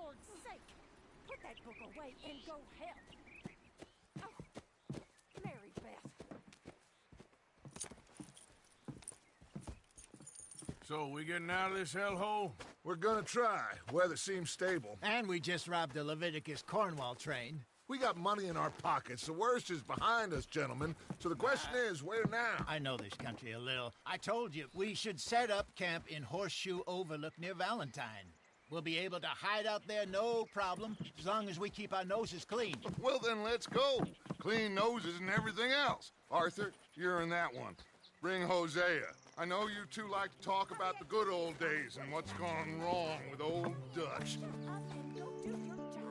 Lord's sake! Put that book away and go help! Oh, Mary Beth. So, we getting out of this hellhole? We're gonna try. Weather seems stable. And we just robbed the Leviticus Cornwall train. We got money in our pockets. The worst is behind us, gentlemen. So the question is, where now? I know this country a little. I told you, we should set up camp in Horseshoe Overlook near Valentine. We'll be able to hide out there no problem, as long as we keep our noses clean. Well, then let's go. Clean noses and everything else. Arthur, you're in that one. Bring Hosea. I know you two like to talk about the good old days and what's gone wrong with old Dutch. Up and go do your job.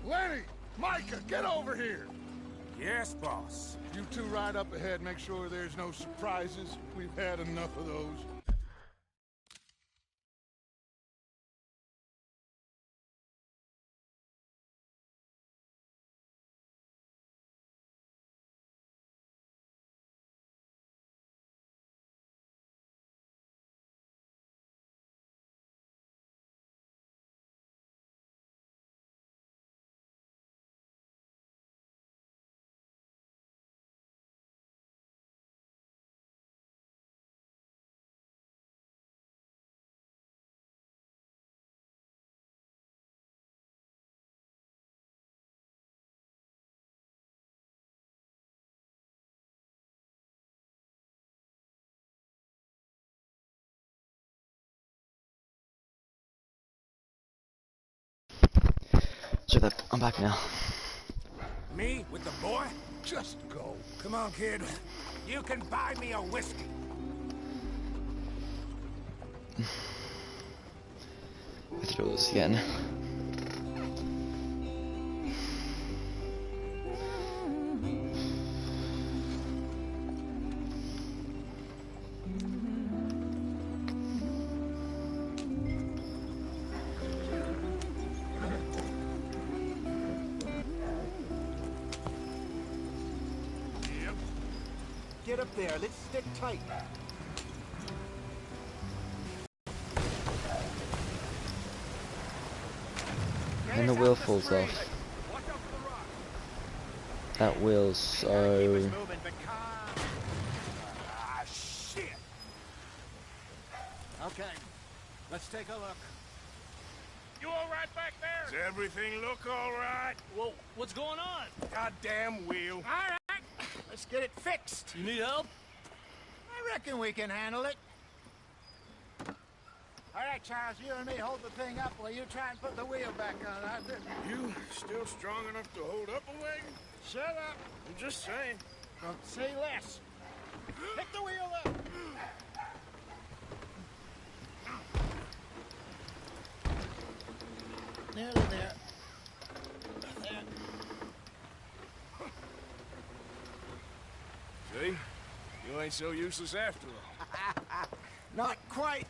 Lenny! Micah, get over here! Yes, boss. You two ride up ahead, make sure there's no surprises. We've had enough of those. So I'm back now. Me with the boy? Just go. Come on, kid. You can buy me a whiskey. I thought it was again. Get up there, let's stick tight. And the wheel falls off. That wheel's so... Ah, shit! Okay, let's take a look. You all right back there? Does everything look all right? Well, what's going on? Goddamn wheel. All right, let's get it fixed. You need help? I reckon we can handle it. All right, Charles, you and me hold the thing up while you try and put the wheel back on, Arthur. You still strong enough to hold up a wagon? Shut up. I'm just saying. Don't say less. Pick the wheel up. Nearly there. There. See? You ain't so useless after all. Not quite.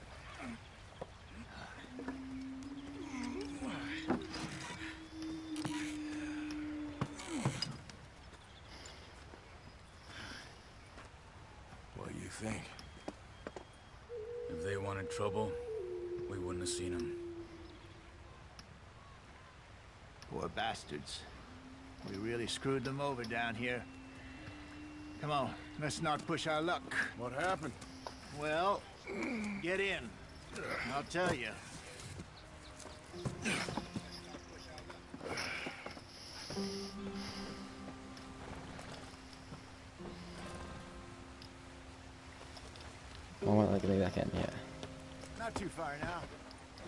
What do you think? If they wanted trouble, we wouldn't have seen them. Poor bastards. We really screwed them over down here. Come on, let's not push our luck. What happened? Well, get in. I'll tell you. I won't let me back in yet. Not too far now.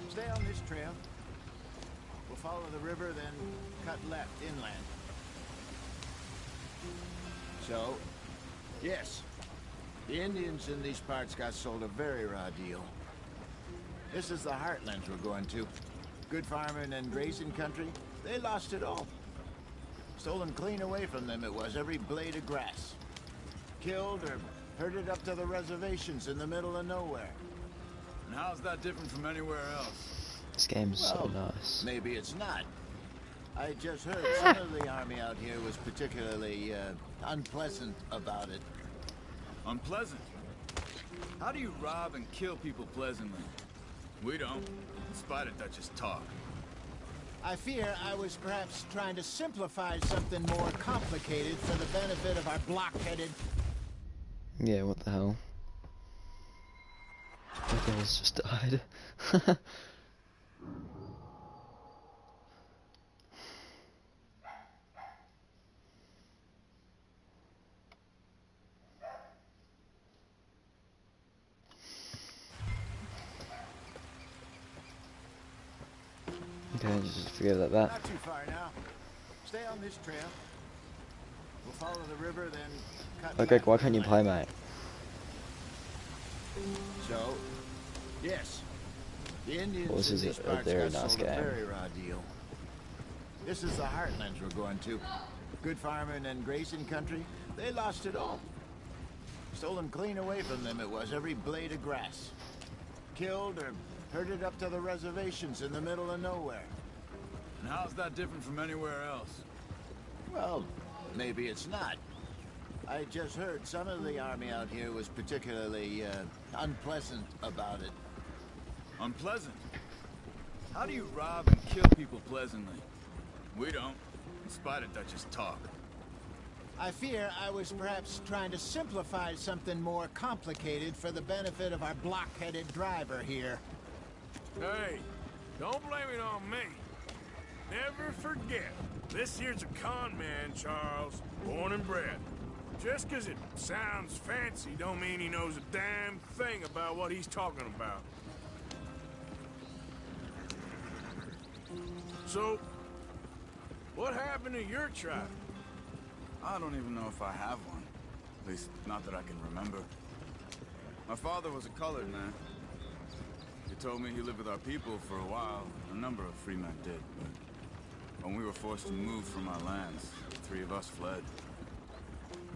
Stay on this trail. We'll follow the river, then cut left inland. So, yes, the Indians in these parts got sold a very raw deal. This is the heartlands we're going to. Good farming and grazing country, they lost it all. Stolen clean away from them it was, every blade of grass. Killed or herded up to the reservations in the middle of nowhere. And how's that different from anywhere else? This game's so nice. Maybe it's not. I just heard some of the army out here was particularly unpleasant about it. Unpleasant? How do you rob and kill people pleasantly? We don't, in spite of Dutch's talk. I fear I was perhaps trying to simplify something more complicated for the benefit of our blockheaded... Yeah, what the hell? My girl's just died. Okay, just forget about that. Not too far now. Stay on this trail. We'll follow the river, then cut Okay, left why can't you play, inland. mate? So, yes, the Indians Well, this in is these a parts very got nice sold a game. very raw deal. This is the heartlands we're going to. Good farming and grazing country, they lost it all. Stolen clean away from them it was, every blade of grass. Killed or herded up to the reservations in the middle of nowhere. And how's that different from anywhere else? Well, maybe it's not. I just heard some of the army out here was particularly unpleasant about it. Unpleasant? How do you rob and kill people pleasantly? We don't, in spite of Dutch's talk. I fear I was perhaps trying to simplify something more complicated for the benefit of our blockheaded driver here. Hey, don't blame it on me. Never forget, this here's a con man, Charles, born and bred. Just 'cause it sounds fancy don't mean he knows a damn thing about what he's talking about. So, what happened to your tribe? I don't even know if I have one. At least, not that I can remember. My father was a colored man. He told me he lived with our people for a while. A number of free men did, but when we were forced to move from our lands, the three of us fled.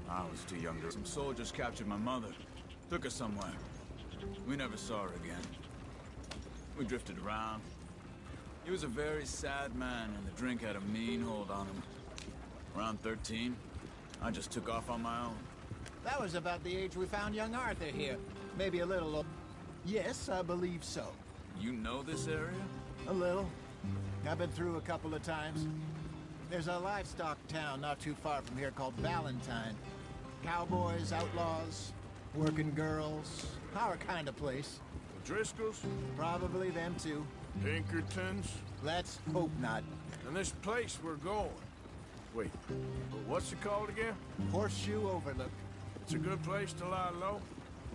I was too young to... Some soldiers captured my mother, took her somewhere. We never saw her again. We drifted around. He was a very sad man, and the drink had a mean hold on him. Around 13, I just took off on my own. That was about the age we found young Arthur here. Maybe a little... Yes, I believe so. You know this area? A little. I've been through a couple of times. There's a livestock town not too far from here called Valentine. Cowboys, outlaws, working girls, our kind of place. The Driscolls? Probably them too. Pinkertons? Let's hope not. And this place we're going. Wait, what's it called again? Horseshoe Overlook. It's a good place to lie low?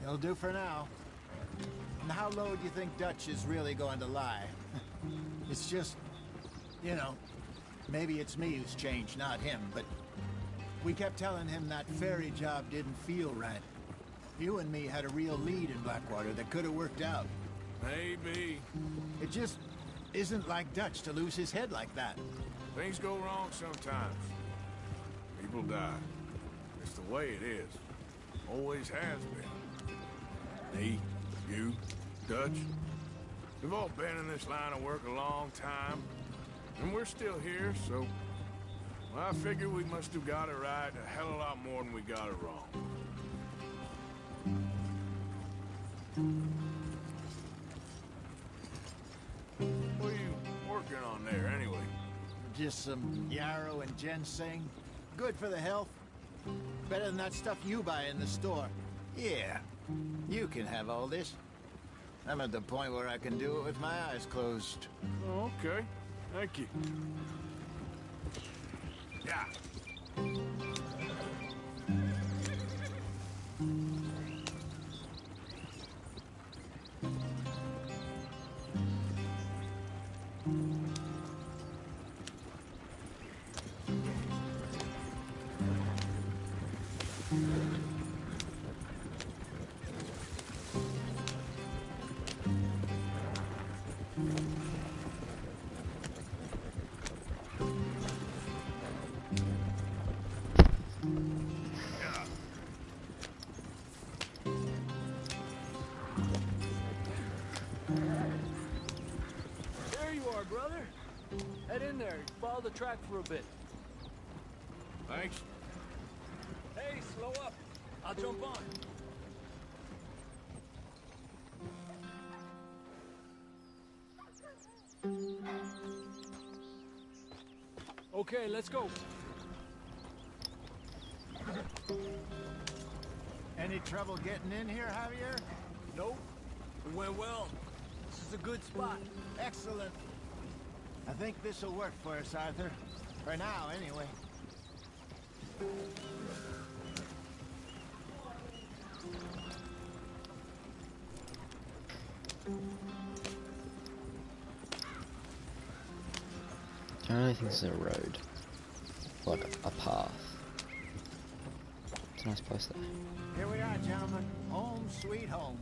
It'll do for now. And how low do you think Dutch is really going to lie? It's just, you know, maybe it's me who's changed, not him, but we kept telling him that ferry job didn't feel right. You and me had a real lead in Blackwater that could have worked out. Maybe. It just isn't like Dutch to lose his head like that. Things go wrong sometimes. People die. It's the way it is. Always has been. Me, you, Dutch. We've all been in this line of work a long time. And we're still here, so... Well, I figure we must have got it right a hell of a lot more than we got it wrong. What are you working on there, anyway? Just some yarrow and ginseng. Good for the health. Better than that stuff you buy in the store. Yeah, you can have all this. I'm at the point where I can do it with my eyes closed. Oh, okay. Thank you. Yeah. There you are, brother. Head in there. Follow the track for a bit. Thanks. Hey, slow up. I'll jump on. Okay, let's go. Any trouble getting in here, Javier? Nope. It went well. This is a good spot. Excellent. I think this'll work for us, Arthur. For now, anyway. I don't really think this is a road. Like a path. It's a nice place though. Here we are, gentlemen. Home sweet home.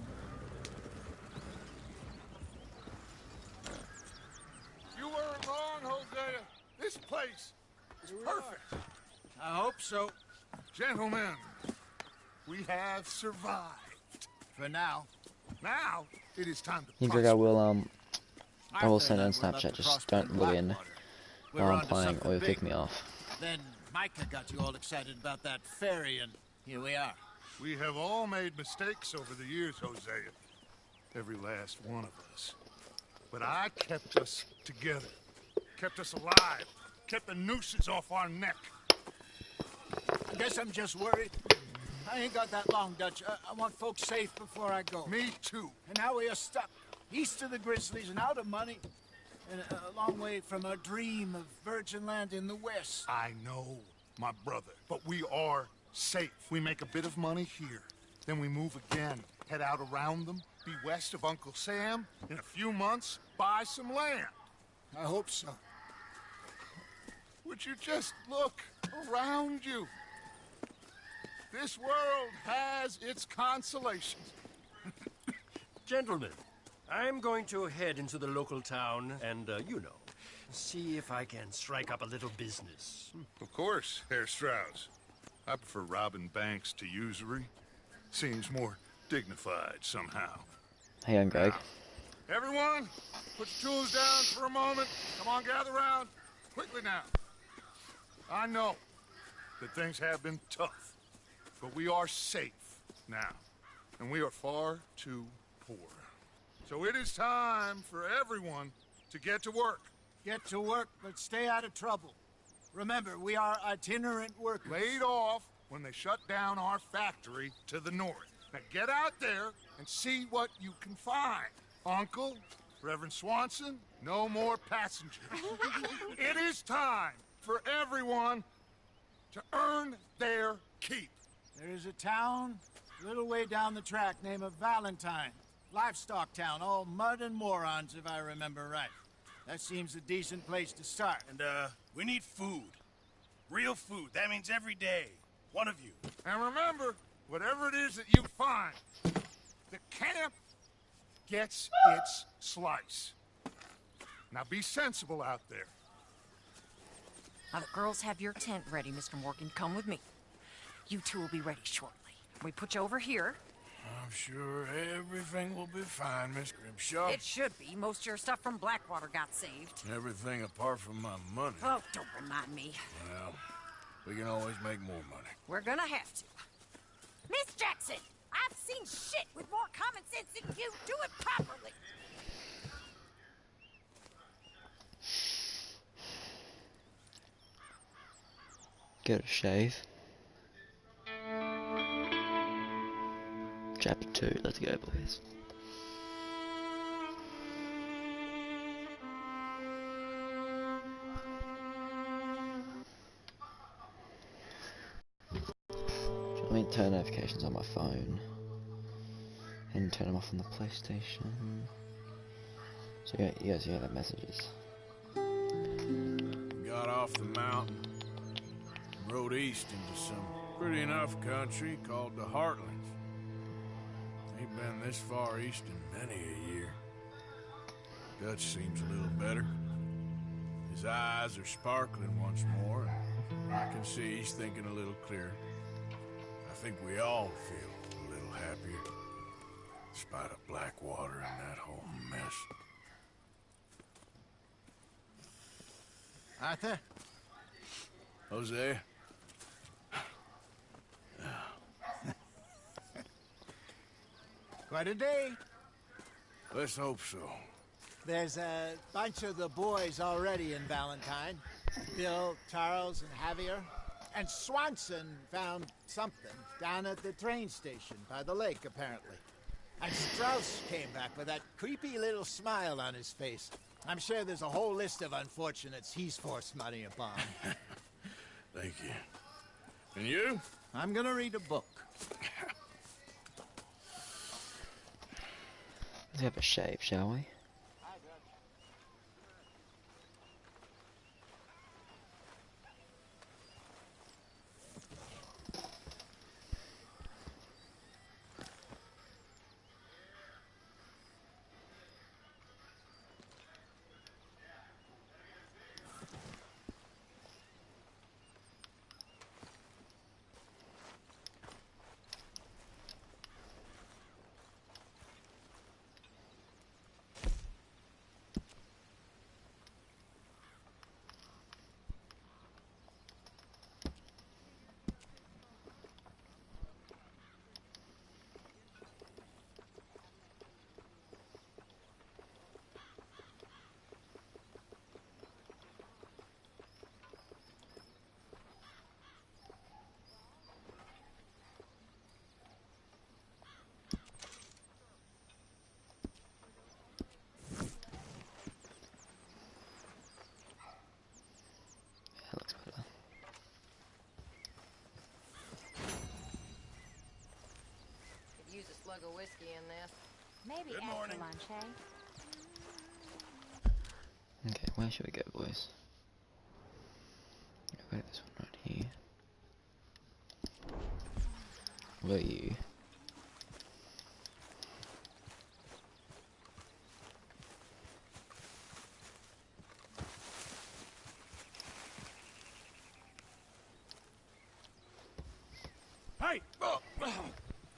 You weren't wrong, Hosea. This place is perfect. I hope so. Gentlemen, we have survived. For now. Now, it is time to I think Greg, I will Arthur send it on and I were left Snapchat. to Just prosper don't log in Blackwater. We while were I'm onto playing, something or you'll big. kick me off. Then Micah got you all excited about that ferry, and here we are. We have all made mistakes over the years, Hosea. Every last one of us. But I kept us together. Kept us alive. Kept the nooses off our neck. I guess I'm just worried. I ain't got that long, Dutch. I want folks safe before I go. Me too. And now we are stuck east of the Grizzlies and out of money, and a long way from our dream of virgin land in the west. I know, my brother. But we are safe. We make a bit of money here. Then we move again. Head out around them. Be west of Uncle Sam. In a few months, buy some land. I hope so. Would you just look around you? This world has its consolations. Gentlemen, I'm going to head into the local town and, see if I can strike up a little business. Of course, Herr Strauss. I prefer robbing banks to usury. Seems more dignified somehow. Hey, I'm Greg. Everyone, put your tools down for a moment. Come on, gather round. Quickly now. I know that things have been tough, but we are safe now, and we are far too poor. So it is time for everyone to get to work. Get to work, but stay out of trouble. Remember, we are itinerant workers. Laid off when they shut down our factory to the north. Now get out there and see what you can find. Uncle, Reverend Swanson, no more passengers. It is time for everyone to earn their keep. There is a town a little way down the track named Valentine. Livestock town, all mud and morons, if I remember right. That seems a decent place to start. And, we need food. Real food. That means every day. One of you. And remember, whatever it is that you find, the camp gets its slice. Now be sensible out there. Now the girls have your tent ready, Mr. Morgan. Come with me. You two will be ready shortly. We put you over here. I'm sure everything will be fine, Miss Grimshaw. It should be. Most of your stuff from Blackwater got saved. Everything apart from my money. Oh, don't remind me. Well, we can always make more money. We're gonna have to. Miss Jackson, I've seen shit with more common sense than you. Do it properly. Go to shave. Chapter 2, let's go, boys. Let me turn notifications on my phone and turn them off on the PlayStation. So yeah, you guys hear the messages. Got off the mountain, rode east into some pretty enough country called the Heartlands. Ain't been this far east in many a year. Dutch seems a little better. His eyes are sparkling once more, and I can see he's thinking a little clearer. I think we all feel a little happier, despite of Blackwater and that whole mess. Arthur? Hosea? Quite a day. Let's hope so. There's a bunch of the boys already in Valentine. Bill, Charles, and Javier. And Swanson found something down at the train station by the lake, apparently. And Strauss came back with that creepy little smile on his face. I'm sure there's a whole list of unfortunates he's forced money upon. Thank you. And you? I'm gonna read a book. Let's have a shave, shall we? That looks better. Could use a slug of whiskey in this. Maybe Good after morning. lunch, eh? Okay, where should we go, boys? I'll go to this one right here. Where are you? Hey!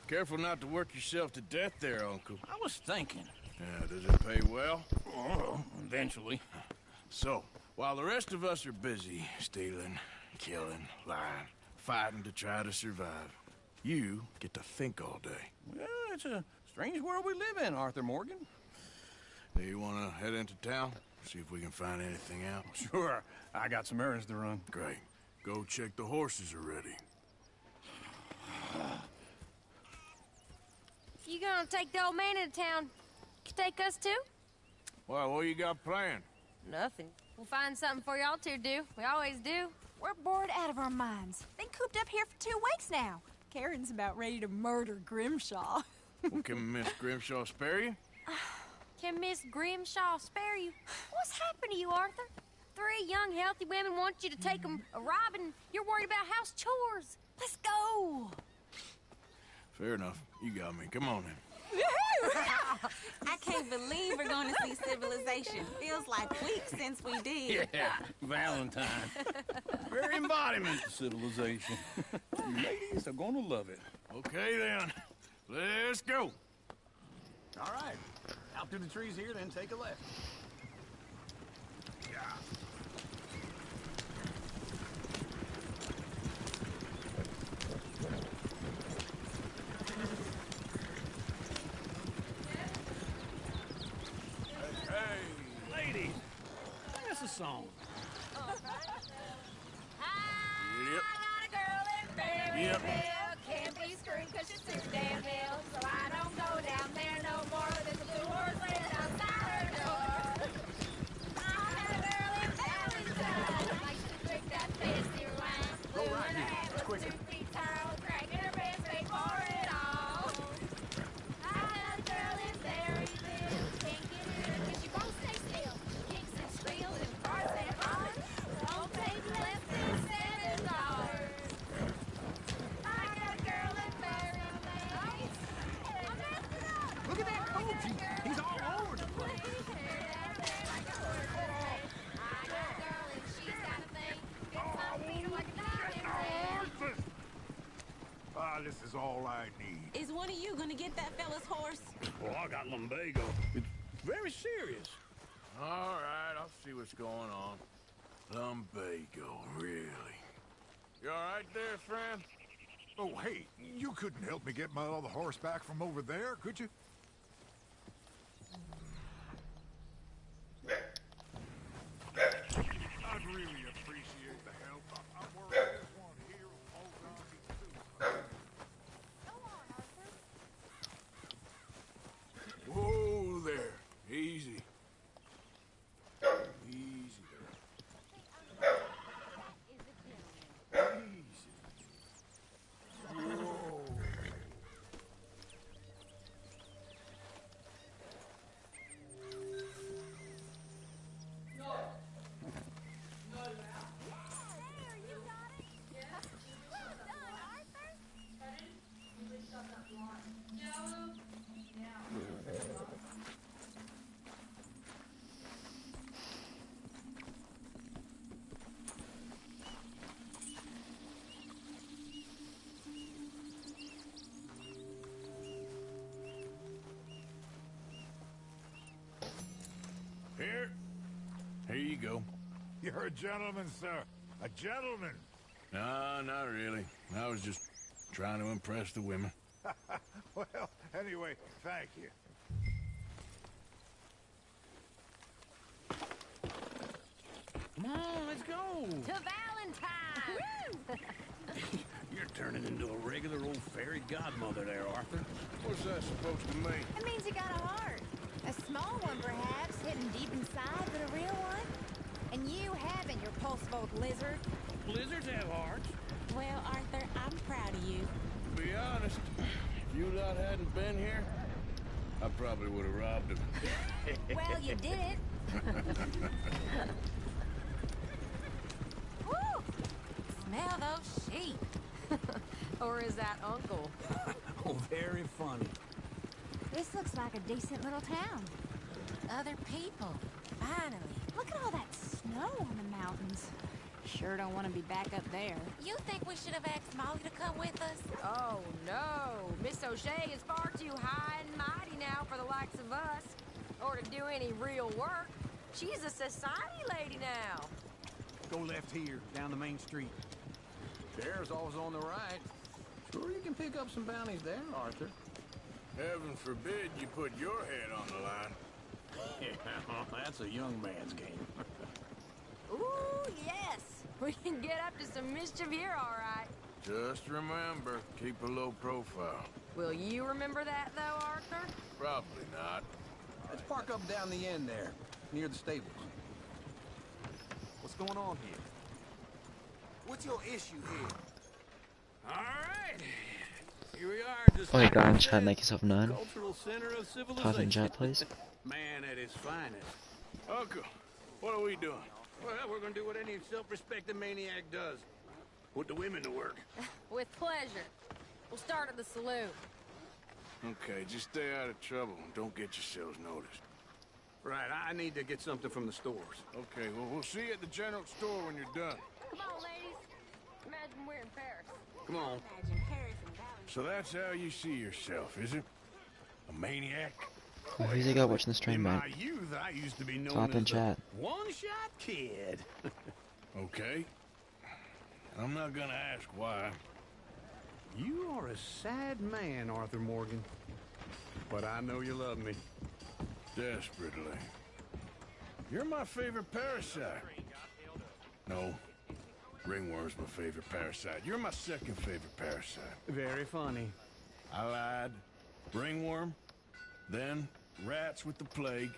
Careful not to work yourself to death there, Uncle. I was thinking. Yeah, does it pay well? Oh, eventually. So, while the rest of us are busy stealing, killing, lying, fighting to try to survive, you get to think all day. Well, it's a strange world we live in, Arthur Morgan. Do you want to head into town? See if we can find anything out? Sure, I got some errands to run. Great. Go check the horses are ready. You gonna take the old man into town? You take us too? Well, what you got planned? Nothing. We'll find something for y'all to do. We always do. We're bored out of our minds. Been cooped up here for 2 weeks now. Karen's about ready to murder Grimshaw. Well, can Miss Grimshaw spare you? Can Miss Grimshaw spare you? What's happened to you, Arthur? 3 young, healthy women want you to take them a robbing. You're worried about house chores. Let's go. Fair enough. You got me. Come on then. I can't believe we're going to see civilization. Feels like weeks since we did. Yeah, Valentine. Very embodiment of civilization. You ladies are gonna love it. Okay then. Let's go. All right. Out through the trees here, then take a left. Song. Yep. Can't be screwed because she's too damn ill. So I don't go down there no more. There's a blue horse laying outside her door. I had a girl in Valentine. Likes to drink that fancy wine. Go right here. Quicker. 2 feet tall, cracking her bed this is all I need. Is one of you gonna get that fella's horse? Well, I got lumbago. It's very serious. All right, I'll see what's going on. Lumbago, really? You all right there, friend? Oh, hey, you couldn't help me get my other horse back from over there, could you? I'd really appreciate the help. I'm worried this one here will hold on me too. Whoa there. Easy. Easy there. Easy. Whoa. Here you go. You're a gentleman, sir. A gentleman. No, not really. I was just trying to impress the women. Well, anyway, thank you. Come on, let's go. To Valentine! You're turning into a regular old fairy godmother there, Arthur. What's that supposed to mean? It means you got a heart. A small one, perhaps, hidden deep inside, but a real one. And you haven't, your pulse-bolt lizard. Blizzards have hearts. Well, Arthur, I'm proud of you. To be honest, if you lot hadn't been here, I probably would have robbed him. Well, you did it. Woo! Smell those sheep. Or is that Uncle? Oh, very funny. This looks like a decent little town. Other people. Finally. Look at all that snow on the mountains. Sure don't want to be back up there. You think we should have asked Molly to come with us? Oh, no. Miss O'Shea is far too high and mighty now for the likes of us. Or to do any real work. She's a society lady now. Go left here, down the main street. Chair's always on the right. Sure you can pick up some bounties there, Arthur. Heaven forbid you put your head on the line. Yeah, well, that's a young man's game. Ooh, yes. We can get up to some mischief here, all right. Just remember, keep a low profile. Will you remember that, though, Arthur? Probably not. Let's park up down the end there, near the stables. What's going on here? What's your issue here? All right. Here we are. Just Okay, like go I and chat, said, make yourself known. Cultural center of Type in civilization. chat, please. Man at his finest. Uncle, what are we doing? Well, we're gonna do what any self-respecting maniac does. Put the women to work. With pleasure. We'll start at the saloon. Okay, just stay out of trouble and don't get yourselves noticed. Right, I need to get something from the stores. Okay, well, we'll see you at the general store when you're done. Come on, ladies. Imagine we're in Paris. Come on. Imagine Paris and Valentine. So that's how you see yourself, is it? A maniac? Well, who's the guy watching the stream, In mate? my youth, I used to be known Type in as chat. the one-shot kid. Okay. I'm not gonna ask why. You are a sad man, Arthur Morgan. But I know you love me. Desperately. You're my favorite parasite. No. Ringworm's my favorite parasite. You're my second favorite parasite. Very funny. I lied. Ringworm, then rats with the plague,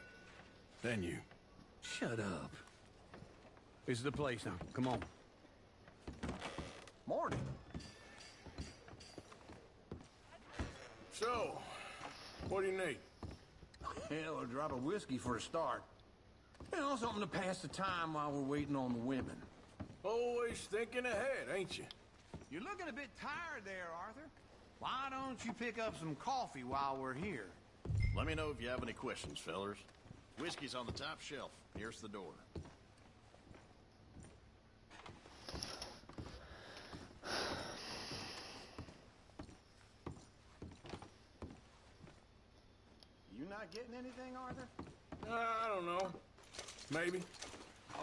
then you. Shut up. This is the place now. Come on. Morning. So, what do you need? Hell, a drop of whiskey for a start. You know, something to pass the time while we're waiting on the women. Always thinking ahead, ain't you? You're looking a bit tired there, Arthur. Why don't you pick up some coffee while we're here? Let me know if you have any questions, fellers. Whiskey's on the top shelf. Here's the door. getting anything, Arthur? I don't know. Maybe.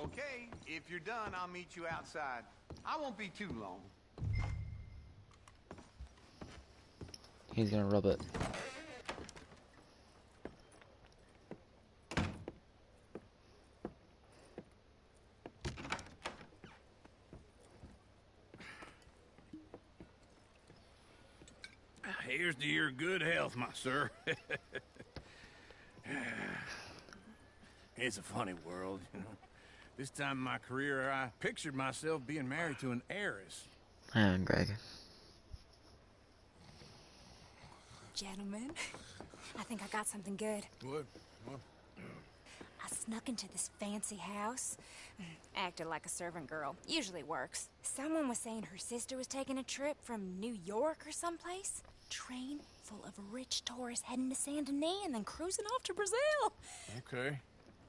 Okay, if you're done, I'll meet you outside. I won't be too long. He's gonna rub it. Here's to your good health, my sir. It's a funny world, you know. This time in my career, I pictured myself being married to an heiress. Hang on, Greg. Gentlemen, I think I got something good. What? I snuck into this fancy house. Acted like a servant girl. Usually works. Someone was saying her sister was taking a trip from New York or someplace. Train full of rich tourists heading to Saint Denis and then cruising off to Brazil. Okay.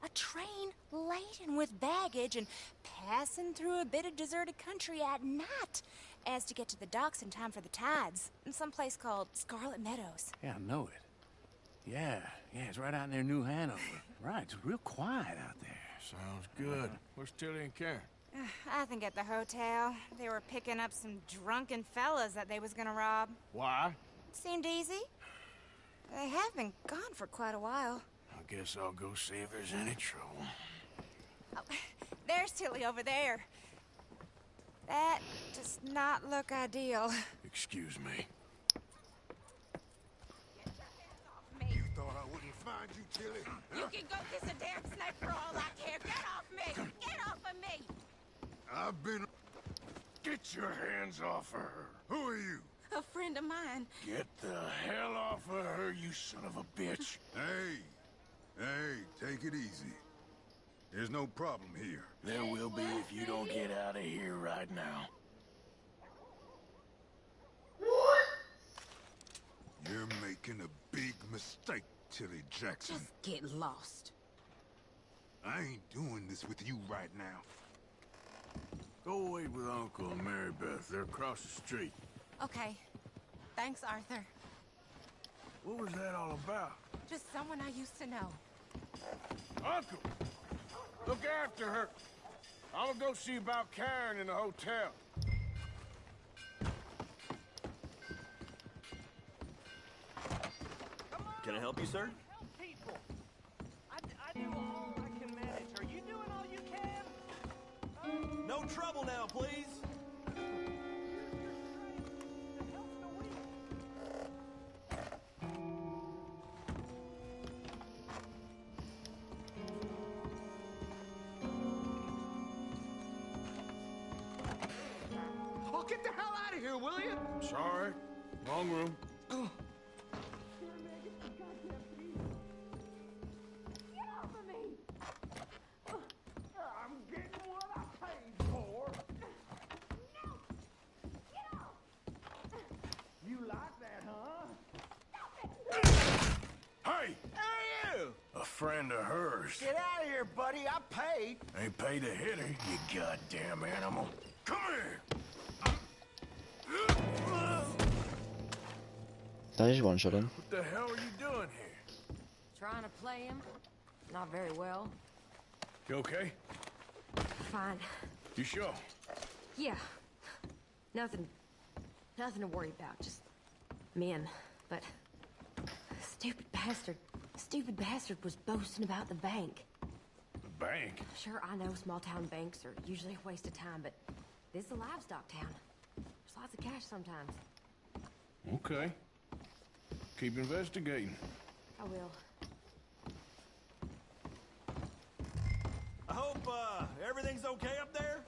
A train laden with baggage and passing through a bit of deserted country at night as to get to the docks in time for the tides in some place called Scarlet Meadows. Yeah, I know it. Yeah, it's right out near New Hanover. Right, it's real quiet out there. Sounds good. Where's Tilly and Karen? I think at the hotel. They were picking up some drunken fellas that they was gonna rob. Why? Seemed easy. They have been gone for quite a while. I guess I'll go see if there's any trouble. Oh, there's Tilly over there. That does not look ideal. Excuse me. You thought I wouldn't find you, Tilly? You can go kiss a damn snake for all I care. Get off me! Get off of me! I've been... Get your hands off of her. Who are you? A friend of mine. Get the hell off of her, you son of a bitch. Hey, take it easy. There's no problem here. There will be if you don't get out of here right now. You're making a big mistake, Tilly Jackson. Just get lost. I ain't doing this with you right now. Go wait with Uncle and Mary Beth. They're across the street. Okay. Thanks, Arthur. What was that all about? Just someone I used to know. Uncle! Look after her. I'm gonna go see about Karen in the hotel. Can I help you, sir? People. I do all I can manage. Are you doing all you can? No trouble now, please. Oh, get the hell out of here, will you? Sorry. Wrong room. Get off of me! I'm getting what I paid for. No! Get off! You like that, huh? Hey! Hey, you! A friend of hers. Get out of here, buddy. I paid. Ain't paid to hit her, you goddamn animal. Come here! Did I just one-shot him? What the hell are you doing here? Trying to play him? Not very well. You okay? Fine. You sure? Yeah. Nothing to worry about. Just men. But stupid bastard was boasting about the bank. The bank? Sure, I know small town banks are usually a waste of time, but this is a livestock town. There's lots of cash sometimes. Okay. Keep investigating. I will. I hope, everything's okay up there?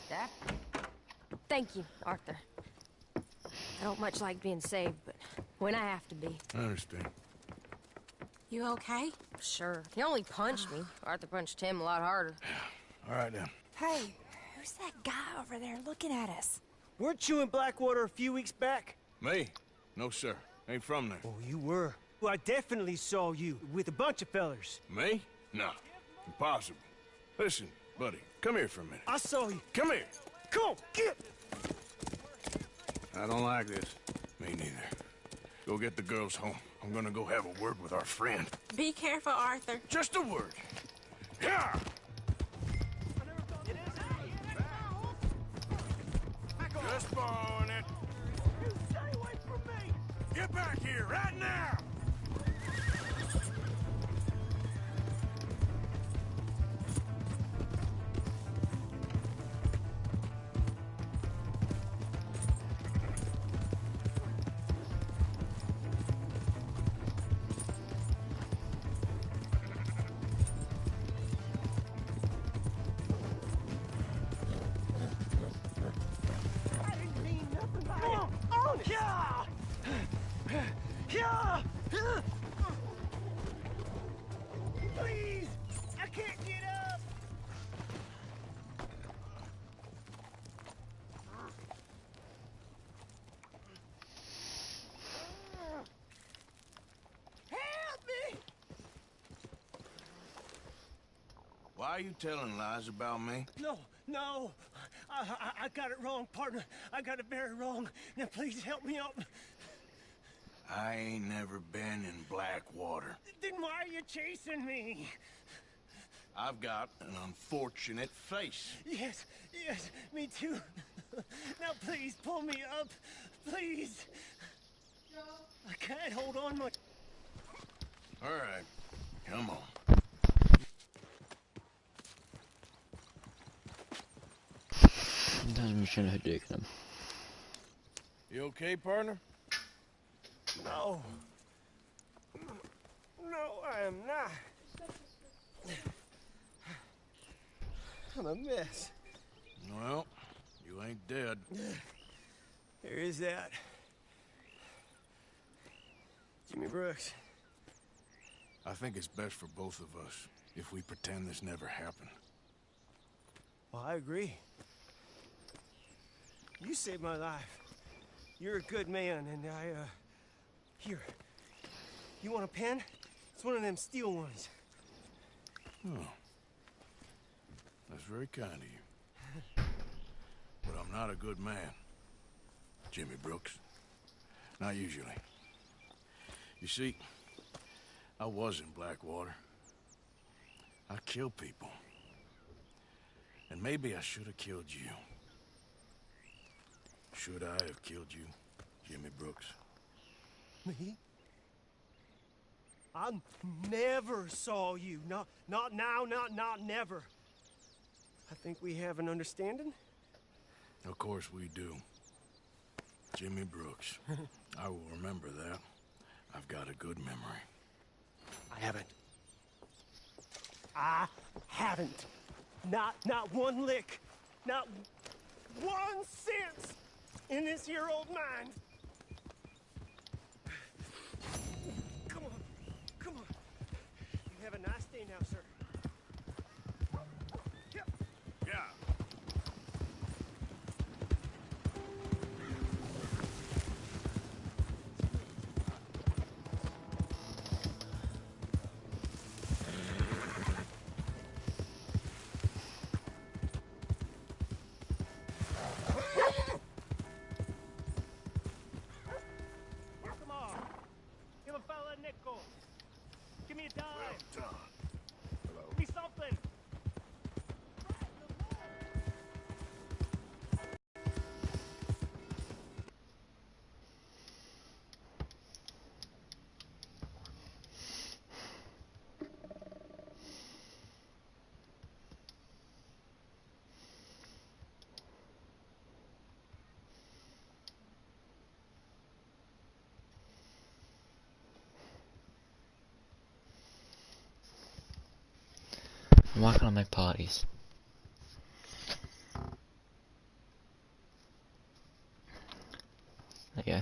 That? Thank you, Arthur. I don't much like being saved, but when I have to be. I understand. You okay? Sure. He only punched me. Arthur punched him a lot harder. All right, then. Hey, who's that guy over there looking at us? Weren't you in Blackwater a few weeks back? Me? No, sir. Ain't from there. Oh, you were. Well, I definitely saw you with a bunch of fellers. Me? No. Impossible. Listen, buddy, come here for a minute. I saw you. Come here. Come on, get! I don't like this. Me neither. Go get the girls home. I'm gonna go have a word with our friend. Be careful, Arthur. Just a word. Yeah! Just borrowing it. You stay away from me! Get back here, right now! Please! I can't get up! Help me! Why are you telling lies about me? No. I got it wrong, partner. I got it very wrong. Now please help me out. I ain't never been in Blackwater. Then why are you chasing me? I've got an unfortunate face. Yes, me too. Now please pull me up. Please. I can't hold on much. All right, come on. Sometimes we shouldn't have taken him. You okay, partner? No, I am not. I'm a mess. Well, you ain't dead. There is that. Jimmy Brooks. I think it's best for both of us if we pretend this never happened. Well, I agree. You saved my life. You're a good man, and Here. You want a pen? It's one of them steel ones. Oh. That's very kind of you. But I'm not a good man, Jimmy Brooks. Not usually. You see, I was in Blackwater. I killed people. And maybe I should have killed you. Should I have killed you, Jimmy Brooks? Me? I never saw you. Not now, not never. I think we have an understanding? Of course we do. Jimmy Brooks. I will remember that. I've got a good memory. I haven't. Not one lick. Not 1 cent in this here old mine. Come on. You have a nice day now, sir. Yeah. Come on. Give a fella a nickel. Give me a dime. Well done. Hello. Give me something. Why can't I make parties? There you go.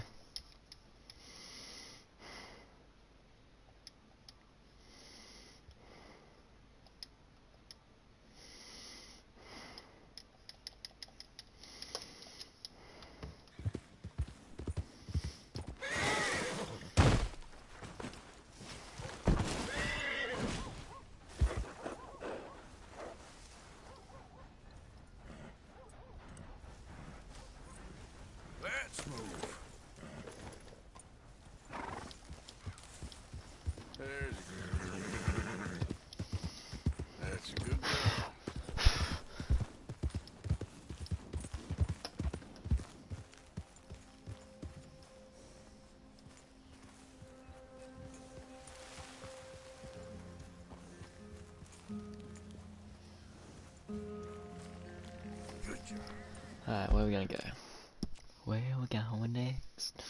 There's a girl. That's a good girl. Good job. Alright, where are we gonna go? Where are we going next?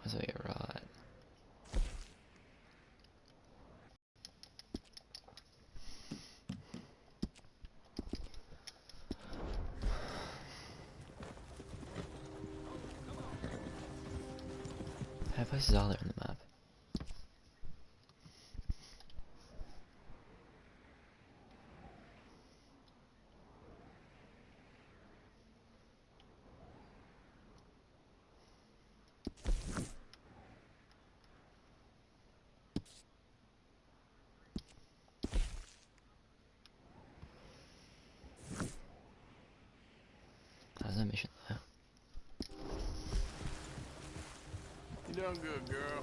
So you're right. How many places are there in the map? How's that mission though? You done good, girl.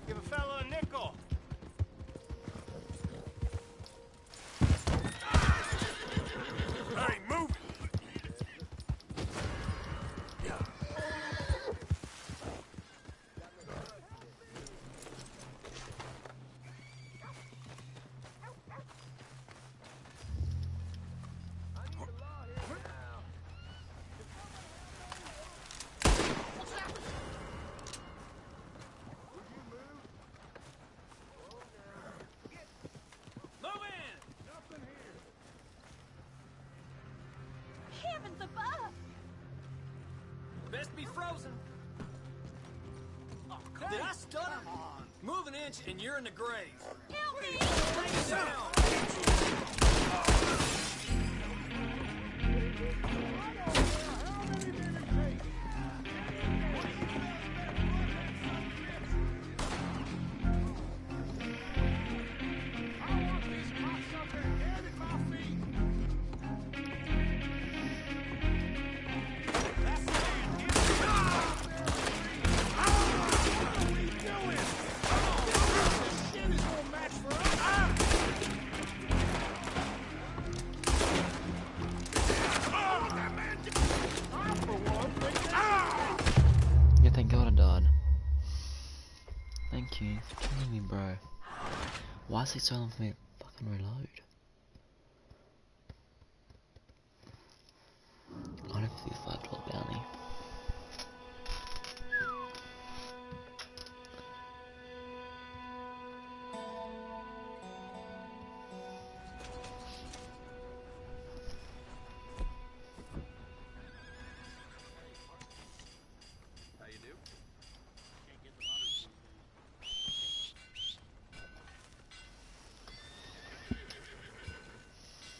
Give a fella a nickel. Hey, move it! Heavens above! Best be frozen. Did I stutter? Move an inch and you're in the grave. Help me! Bring it down. Yeah, thank God I died. Thank you for killing me, bro. Why is it so long for me to fucking reload? I don't have to do $5 bounty. How you do?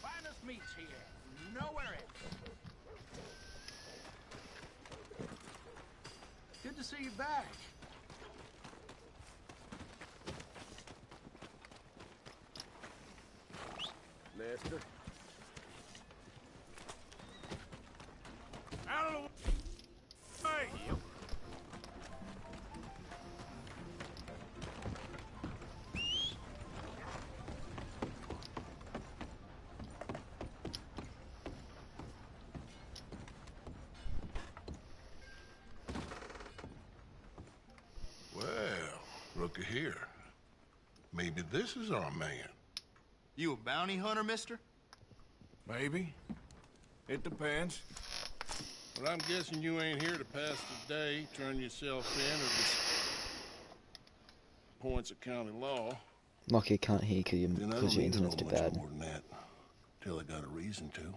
Finest meats here. Nowhere else. Good to see you back. Mister. Out of the way! Well, looky here. Maybe this is our man. You a bounty hunter, mister? Maybe. It depends. But I'm guessing you ain't here to pass the day, turn yourself in, or just points of county law. Lucky I can't hear because Then I your don't need to internet's know too much bad. more than that, till I got a reason to.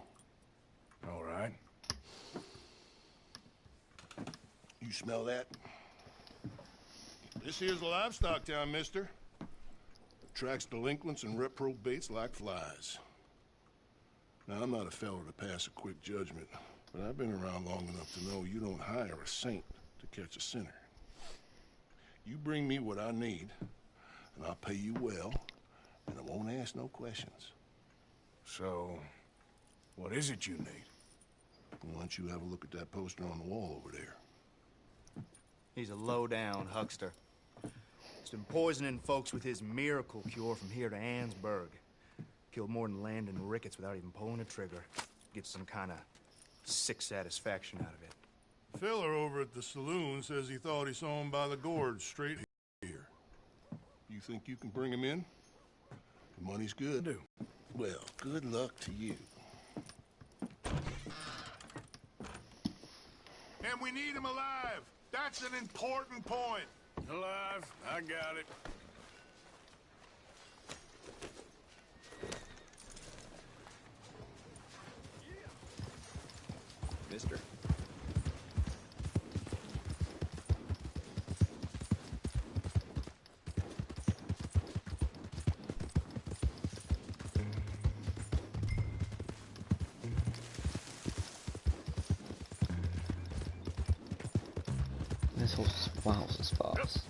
All right. You smell that? This here's a livestock town, mister. Attracts delinquents and reprobates like flies. Now, I'm not a fellow to pass a quick judgment, but I've been around long enough to know you don't hire a saint to catch a sinner. You bring me what I need, and I'll pay you well, and I won't ask no questions. So, what is it you need? Why don't you have a look at that poster on the wall over there? He's a low-down huckster. He's been poisoning folks with his miracle cure from here to Annesburg. Killed more than Landon Ricketts without even pulling a trigger. Gets some kind of sick satisfaction out of it. Feller over at the saloon says he thought he saw him by the gorge straight here. You think you can bring him in? The money's good. I do. Well, good luck to you. And we need him alive. That's an important point. Alive, I got it. Mister. This horse is wowzers fast.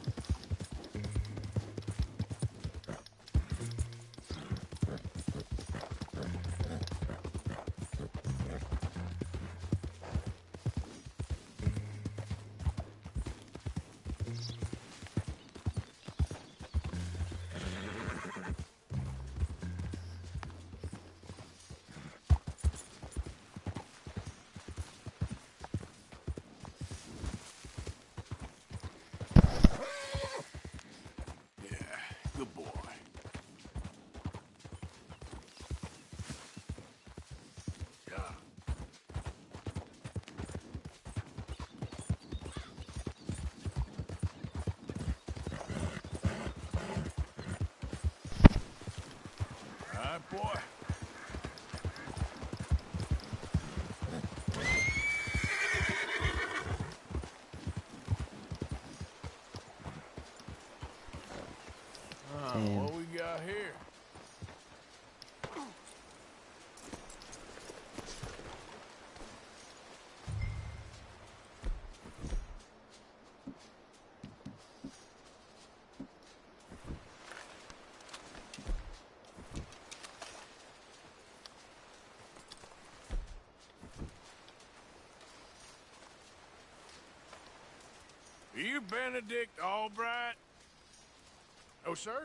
Good boy. Yeah. All right, boy. What we got here? Are you Benedict Albright? Oh, sir?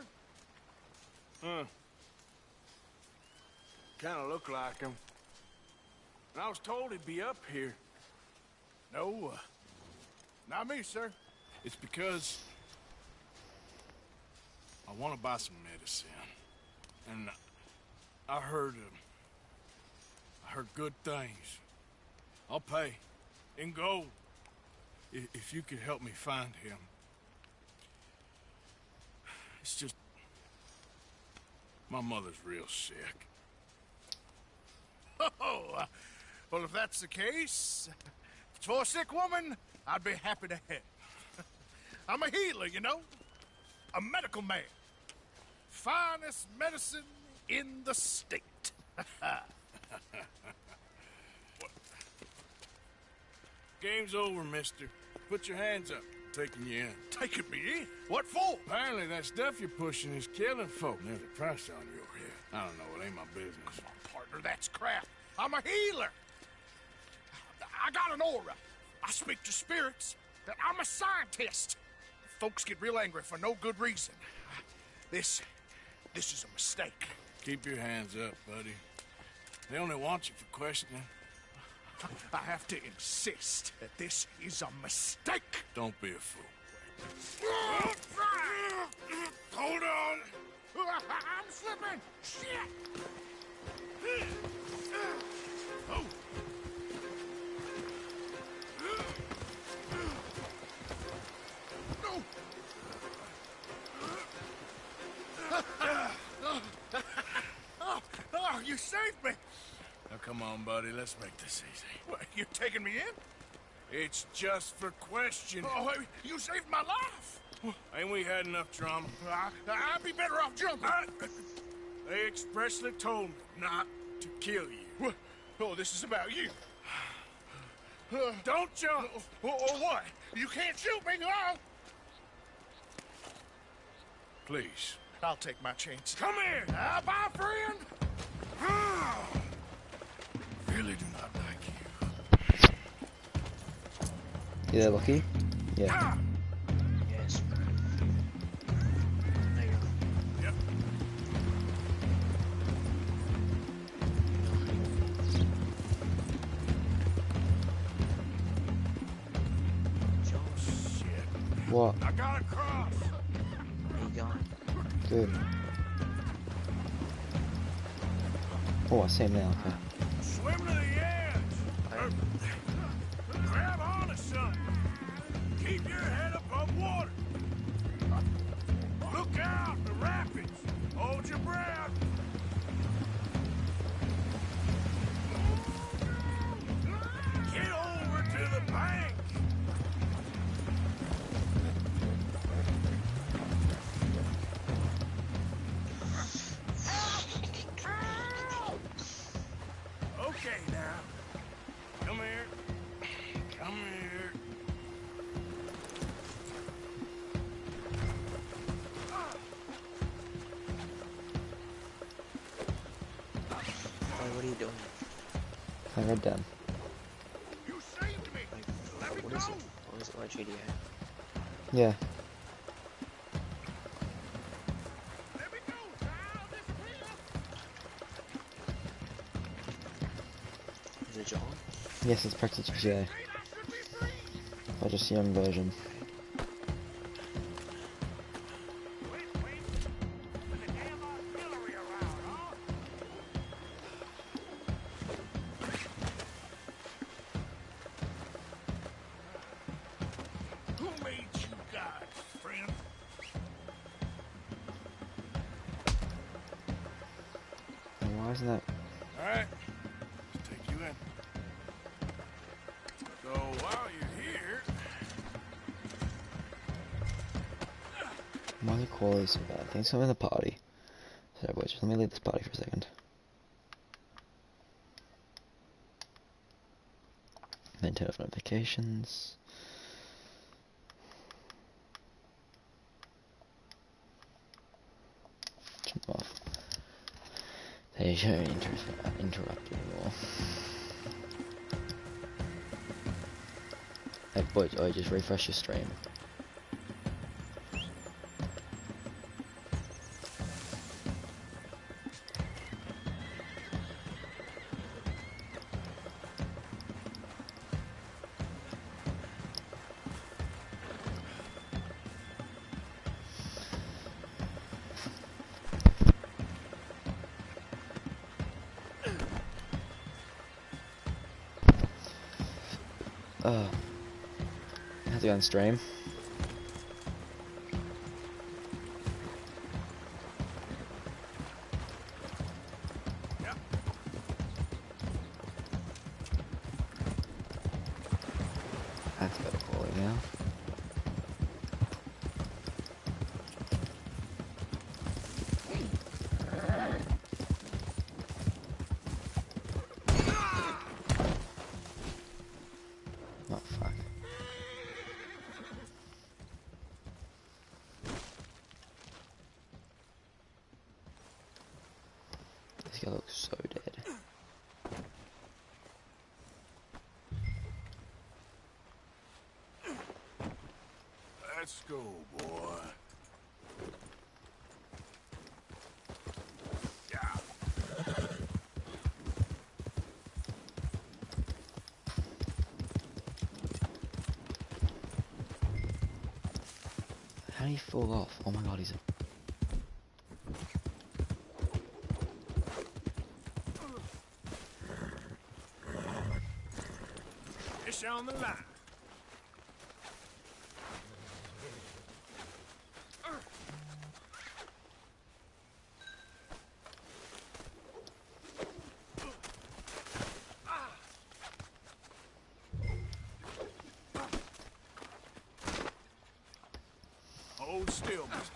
Huh. Kinda look like him. And I was told he'd be up here. No, not me, sir. It's because I want to buy some medicine. And I heard good things. I'll pay in gold if you could help me find him. It's just my mother's real sick. Oh, well, if that's the case, if it's for a sick woman, I'd be happy to help. I'm a healer, you know, a medical man. Finest medicine in the state. Game's over, mister. Put your hands up. Taking you in. Taking me in? What for? Apparently that stuff you're pushing is killing folk. There's a price on your head. I don't know, it ain't my business. Oh, partner, that's crap. I'm a healer. I got an aura. I speak to spirits. I'm a scientist. Folks get real angry for no good reason. This is a mistake. Keep your hands up, buddy. They only want you for questioning. I have to insist that this is a mistake. Don't be a fool. Hold on. I'm slipping. Shit. Oh. Oh, you saved me. Now, come on, buddy. Let's make this easy. What, you taking me in? It's just for questioning. Oh, you saved my life. Ain't we had enough drama? I'd be better off jumping. They expressly told me not to kill you. What? Oh, this is about you. Don't jump! Or what? You can't shoot me, no! Please. I'll take my chance. Come here! Bye, friend! Really do not like you. You there, Lucky? Yeah. Yes. Yep. Shit. What? I got a cross. There you go. Good. Oh, I see him now. Okay. Swim to the edge. Grab on to something. Keep your head above water. Look out, the rapids. Hold your breath. Get over to the bank. Okay, now. Come here. Come here. Hey, what are you doing? I read down. You saved me! Like, what is it? What is it like GTA? Yeah. Is it John? Yes, it's practically GTA. But just a young version. Who made you guys, friend? And why isn't that? Alright. Let's take you in. So while you're here, Why are the quality so bad? I think something in the party. So wait, just let me leave this party for a second. Then turn off notifications. Turn them off. They shouldn't interrupt anymore. Hey boys, oh, just refresh your stream. How's it going, stream? That's better quality now. Oh fuck. This guy looks so dead. let's go, boy. How do you fall off? Oh my god, he's a... Fish on the line. Hold still, mister.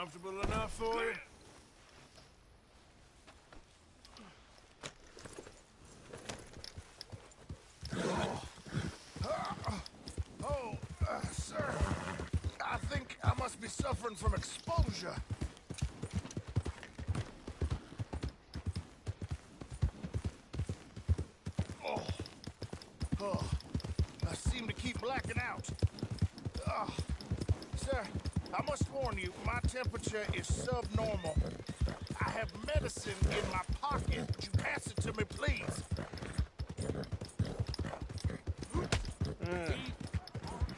Comfortable enough for you? Sir, I think I must be suffering from exposure. I seem to keep blacking out. Sir, I must warn you, my temperature is subnormal. I have medicine in my pocket. Would you pass it to me, please?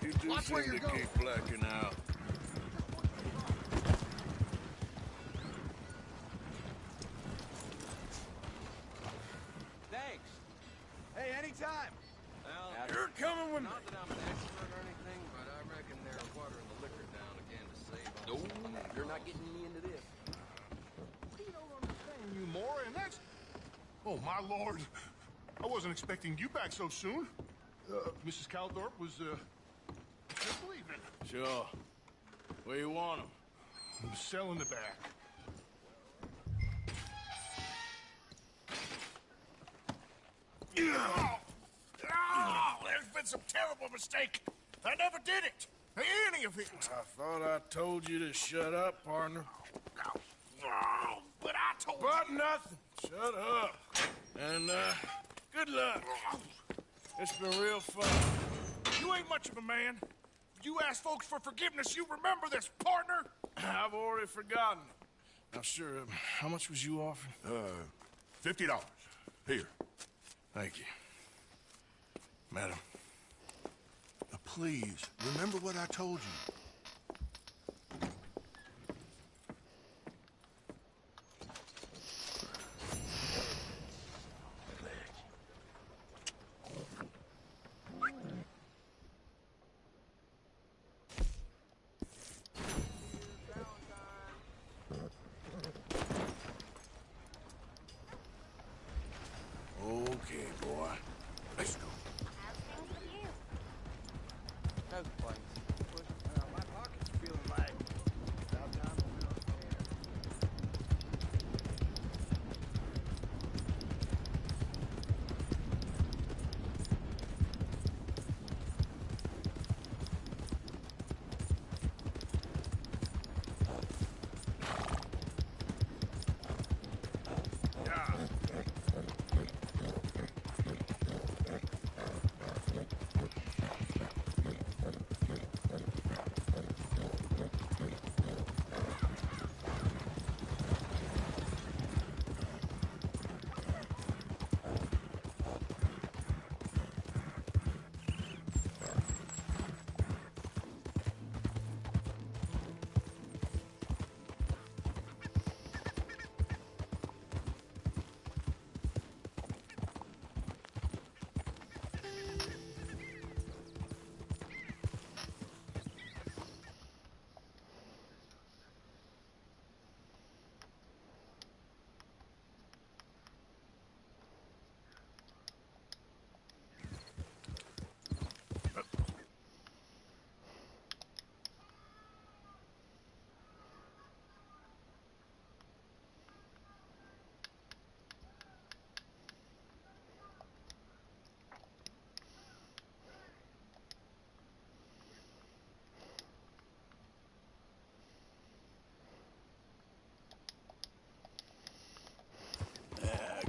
You do seem to keep blacking out. Thanks. Hey, anytime. Well, you're coming with me. Not that I'm an expert or anything, but I reckon they're watering the liquor down again to save on some money. You're not getting me into this. You don't understand, you moron. That's... Oh, my lord. I wasn't expecting you back so soon. Mrs. Calthorpe was, just leaving. Sure. Where you want him? I'm selling the back. There's been some terrible mistake. I never did it. Any of it. I thought I told you to shut up, partner. But I told you. But nothing. Shut up. And, good luck. It's been real fun. You ain't much of a man. You ask folks for forgiveness, you remember this, partner? I've already forgotten. Now, sure, how much was you offering? $50. Here. Thank you. Madam. Now, please, remember what I told you. Okay, boy. Let's go. No complaints. My pocket's feeling like about time to fill up there.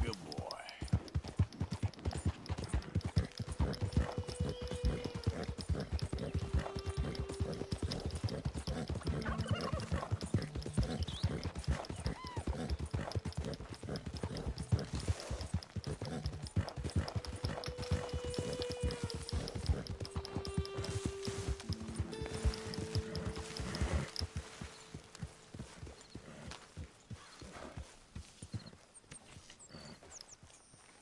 Good boy.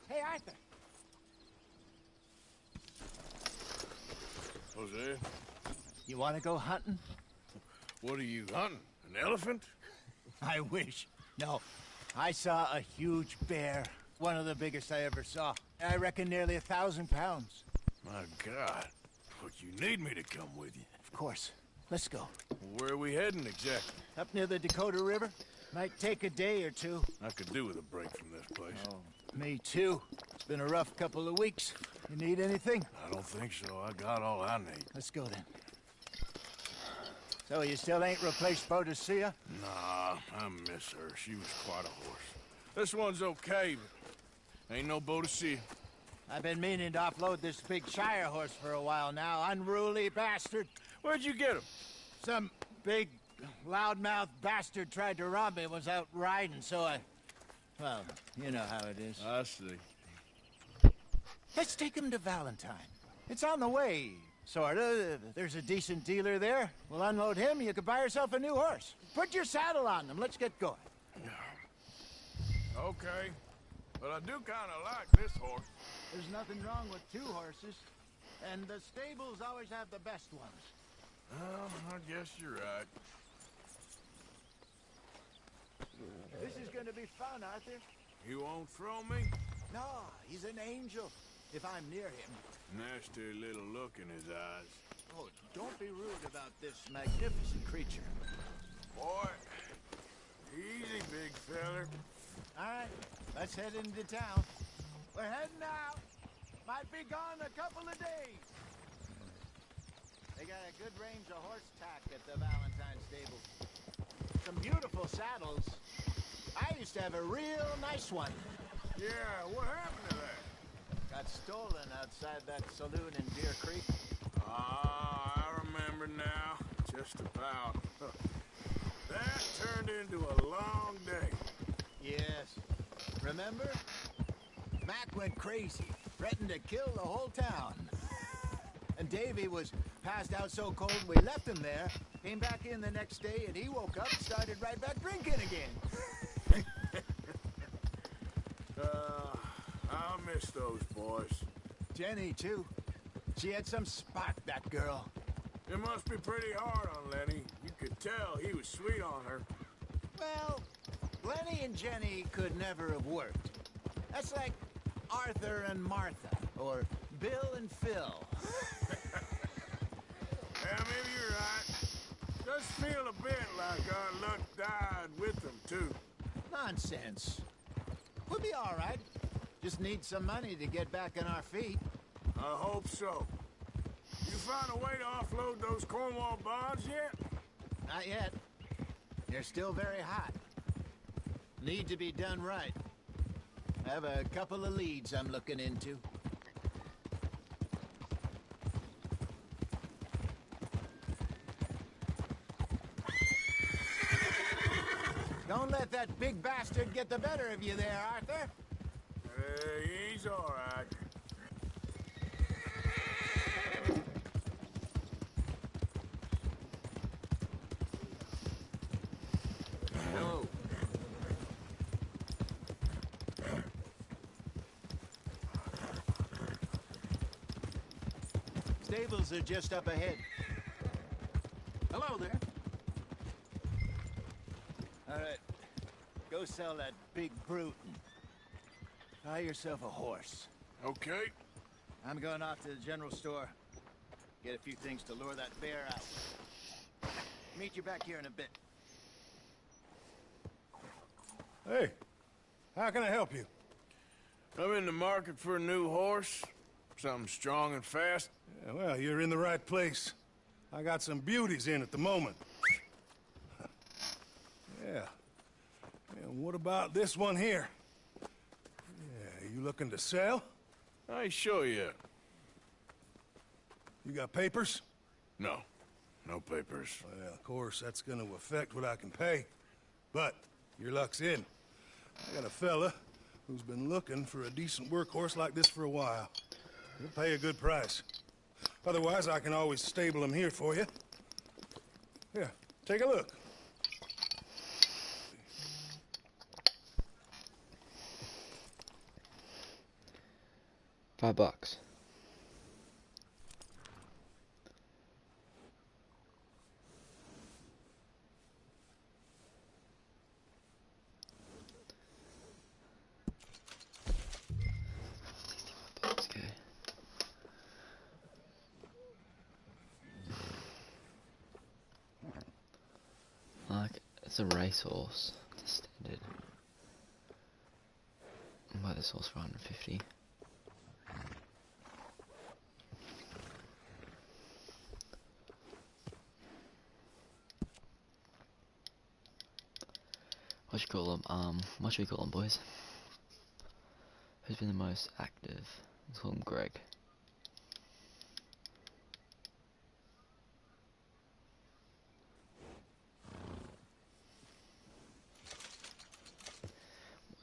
Hey, Arthur. Jose, You want to go hunting? what are you hunting? An elephant? I wish. No. I saw a huge bear. One of the biggest I ever saw. I reckon nearly 1,000 pounds. My God. But you need me to come with you. Of course. Let's go. Where are we heading exactly? Up near the Dakota River. Might take a day or two. I could do with a break from this place. Oh, me too. It's been a rough couple of weeks. You need anything? I don't think so. I got all I need. Let's go then. So you still ain't replaced Boadicea? Nah, I miss her. She was quite a horse. This one's okay, but ain't no Boadicea. I've been meaning to offload this big Shire horse for a while now. Unruly bastard. Where'd you get him? Some big, loudmouth bastard tried to rob me. Was out riding, so I... Well, you know how it is. I see. Let's take him to Valentine. It's on the way, sorta. There's a decent dealer there. We'll unload him, you could buy yourself a new horse. Put your saddle on them, let's get going. Okay. But I do kinda like this horse. There's nothing wrong with two horses. And the stables always have the best ones. Well, I guess you're right. This is gonna be fun, Arthur. You won't throw me? No, he's an angel. If I'm near him. Nasty little look in his eyes. Oh, don't be rude about this magnificent creature. Boy, easy, big feller. All right, let's head into town. We're heading out. Might be gone a couple of days. They got a good range of horse tack at the Valentine stable. Some beautiful saddles. I used to have a real nice one. Yeah, what happened to that? Got stolen outside that saloon in Deer Creek. Ah, I remember now. Just about. That turned into a long day. Yes. Remember? Mac went crazy, threatened to kill the whole town. And Davy was passed out so cold we left him there, came back in the next day, and he woke up and started right back drinking again. I'll miss those boys. Jenny, too. She had some spark, that girl. It must be pretty hard on Lenny. You could tell he was sweet on her. Well, Lenny and Jenny could never have worked. That's like Arthur and Martha, or Bill and Phil. Yeah, maybe you're right. Does feel a bit like our luck died with them, too. Nonsense. We'll be all right. Just need some money to get back on our feet. I hope so. You found a way to offload those Cornwall bonds yet? Not yet. They're still very hot. Need to be done right. I have a couple of leads I'm looking into. Don't let that big bastard get the better of you there, Arthur. He's all right. Hello. Stables are just up ahead. Hello there. All right. Go sell that big brute and buy yourself a horse. Okay. I'm going off to the general store. Get a few things to lure that bear out. Meet you back here in a bit. Hey, how can I help you? I'm in the market for a new horse. Something strong and fast. Yeah, well, you're in the right place. I got some beauties in at the moment. Yeah. And what about this one here? Yeah, you looking to sell? I show you. You got papers? No. No papers. Well, of course, that's gonna affect what I can pay. But your luck's in. I got a fella who's been looking for a decent workhorse like this for a while. He'll pay a good price. Otherwise, I can always stable him here for you. Here, take a look. $5. Okay. It's a racehorse. It's a standard. I'll buy this horse for 150. What should we call them? What should we call them, boys? Who's been the most active? Let's call him Greg.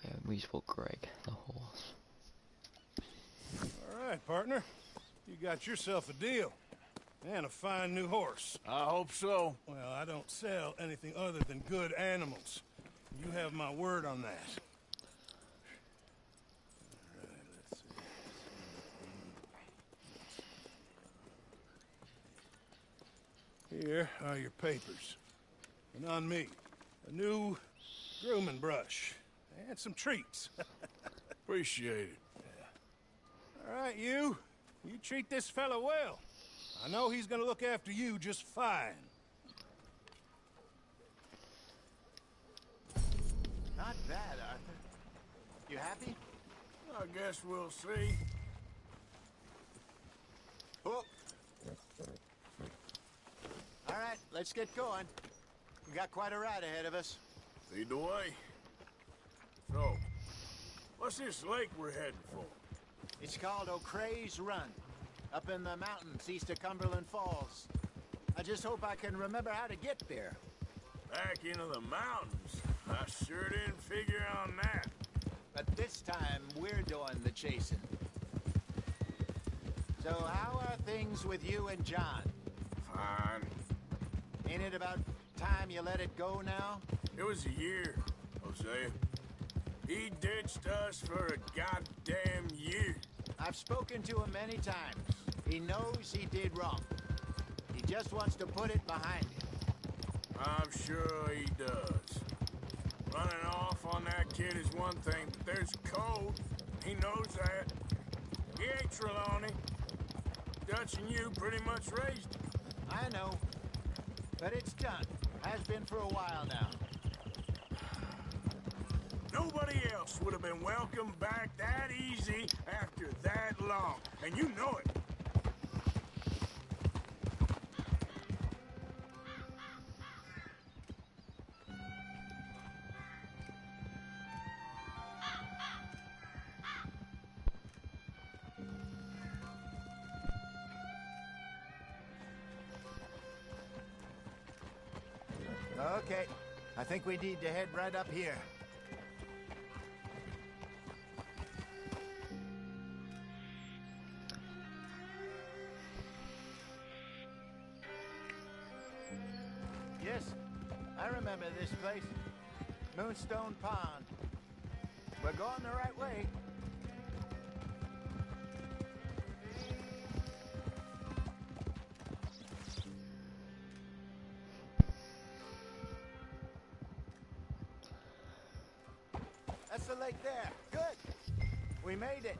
Yeah, we just call Greg the horse. All right, partner. You got yourself a deal. And a fine new horse. I hope so. Well, I don't sell anything other than good animals. You have my word on that. All right, let's see. Here are your papers. And on me, a new grooming brush. And some treats. Appreciate it. All right, you treat this fella well. I know he's gonna look after you just fine. Not bad, Arthur. You happy? I guess we'll see. Oh. All right, let's get going. We got quite a ride ahead of us. Lead the way. So, what's this lake we're heading for? It's called O'Creagh's Run, up in the mountains east of Cumberland Falls. I just hope I can remember how to get there. Back into the mountains? I sure didn't figure on that. But this time, we're doing the chasing. So how are things with you and John? Fine. Ain't it about time you let it go now? It was a year, Hosea. He ditched us for a goddamn year. I've spoken to him many times. He knows he did wrong. He just wants to put it behind him. I'm sure he does. Running off on that kid is one thing, but there's code. He knows that. He ain't Trelawney. Dutch and you pretty much raised him. I know. But it's done. Has been for a while now. Nobody else would have been welcomed back that easy after that long. And you know it. Okay. I think we need to head right up here. Yes, I remember this place. Moonstone Pond. We're going the right way. That's the lake there. Good. We made it.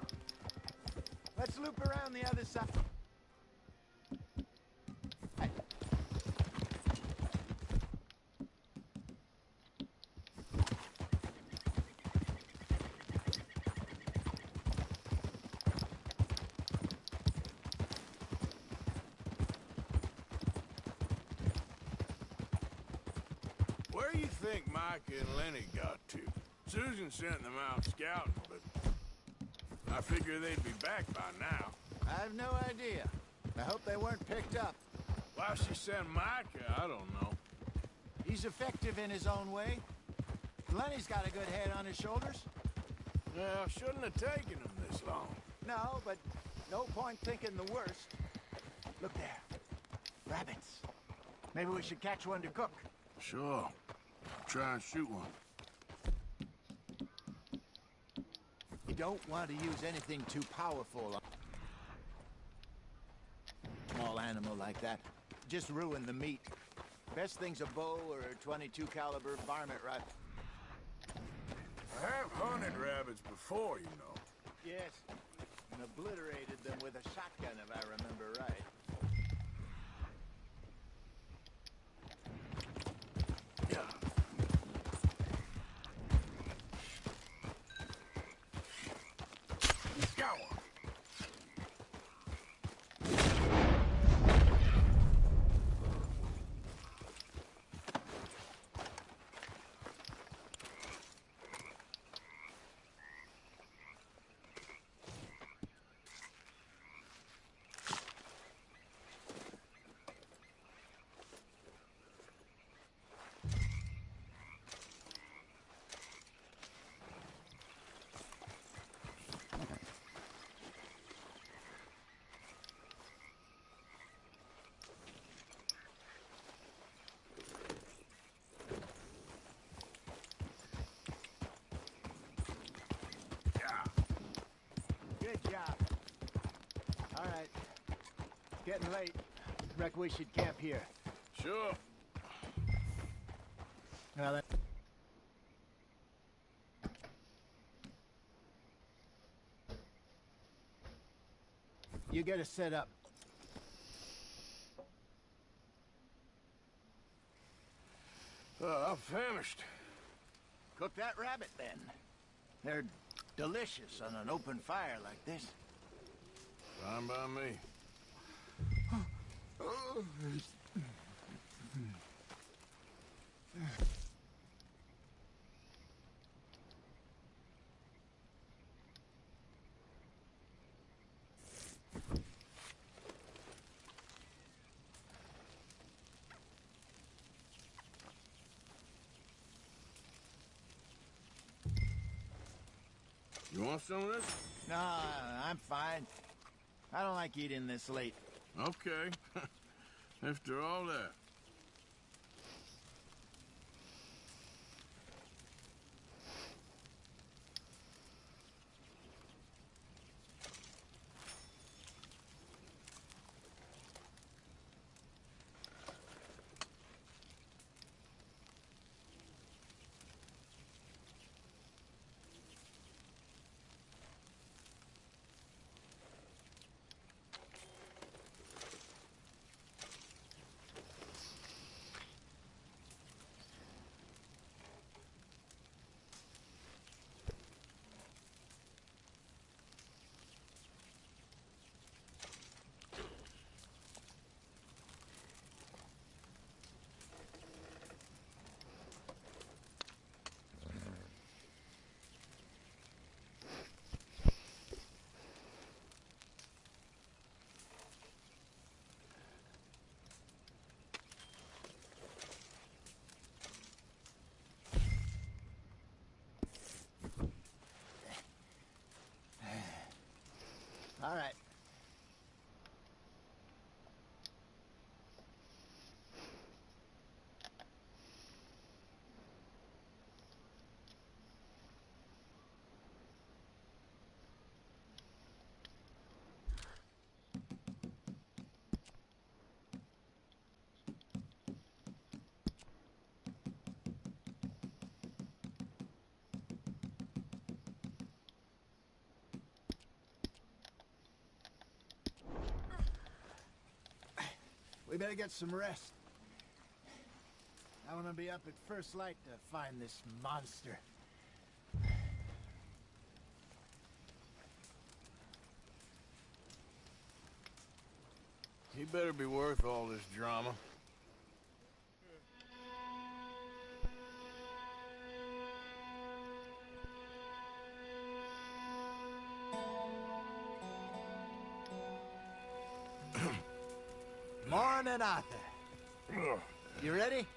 Let's loop around the other side. Where do you think Micah and Lenny got to? Susan sent them out scouting, but I figure they'd be back by now. I have no idea. I hope they weren't picked up. Why she sent Micah, I don't know. He's effective in his own way. Lenny's got a good head on his shoulders. Well, shouldn't have taken him this long. No, but no point thinking the worst. Look there. Rabbits. Maybe we should catch one to cook. Sure. Try and shoot one. You don't want to use anything too powerful on a small animal like that. Just ruin the meat. Best thing's a bow or a .22 caliber varmint rifle. I have hunted rabbits before, you know. Yes, and obliterated them with a shotgun, if I remember right. Yeah. getting late. Reckon we should camp here. Sure. Well, then. You get us set up. I'm famished. Cook that rabbit, then. They're delicious on an open fire like this. Fine by me. You want some of this? No, I'm fine. I don't like eating this late. Okay. After all that. All right. We better get some rest. I want to be up at first light to find this monster. He better be worth all this drama. Morning, Arthur. You ready?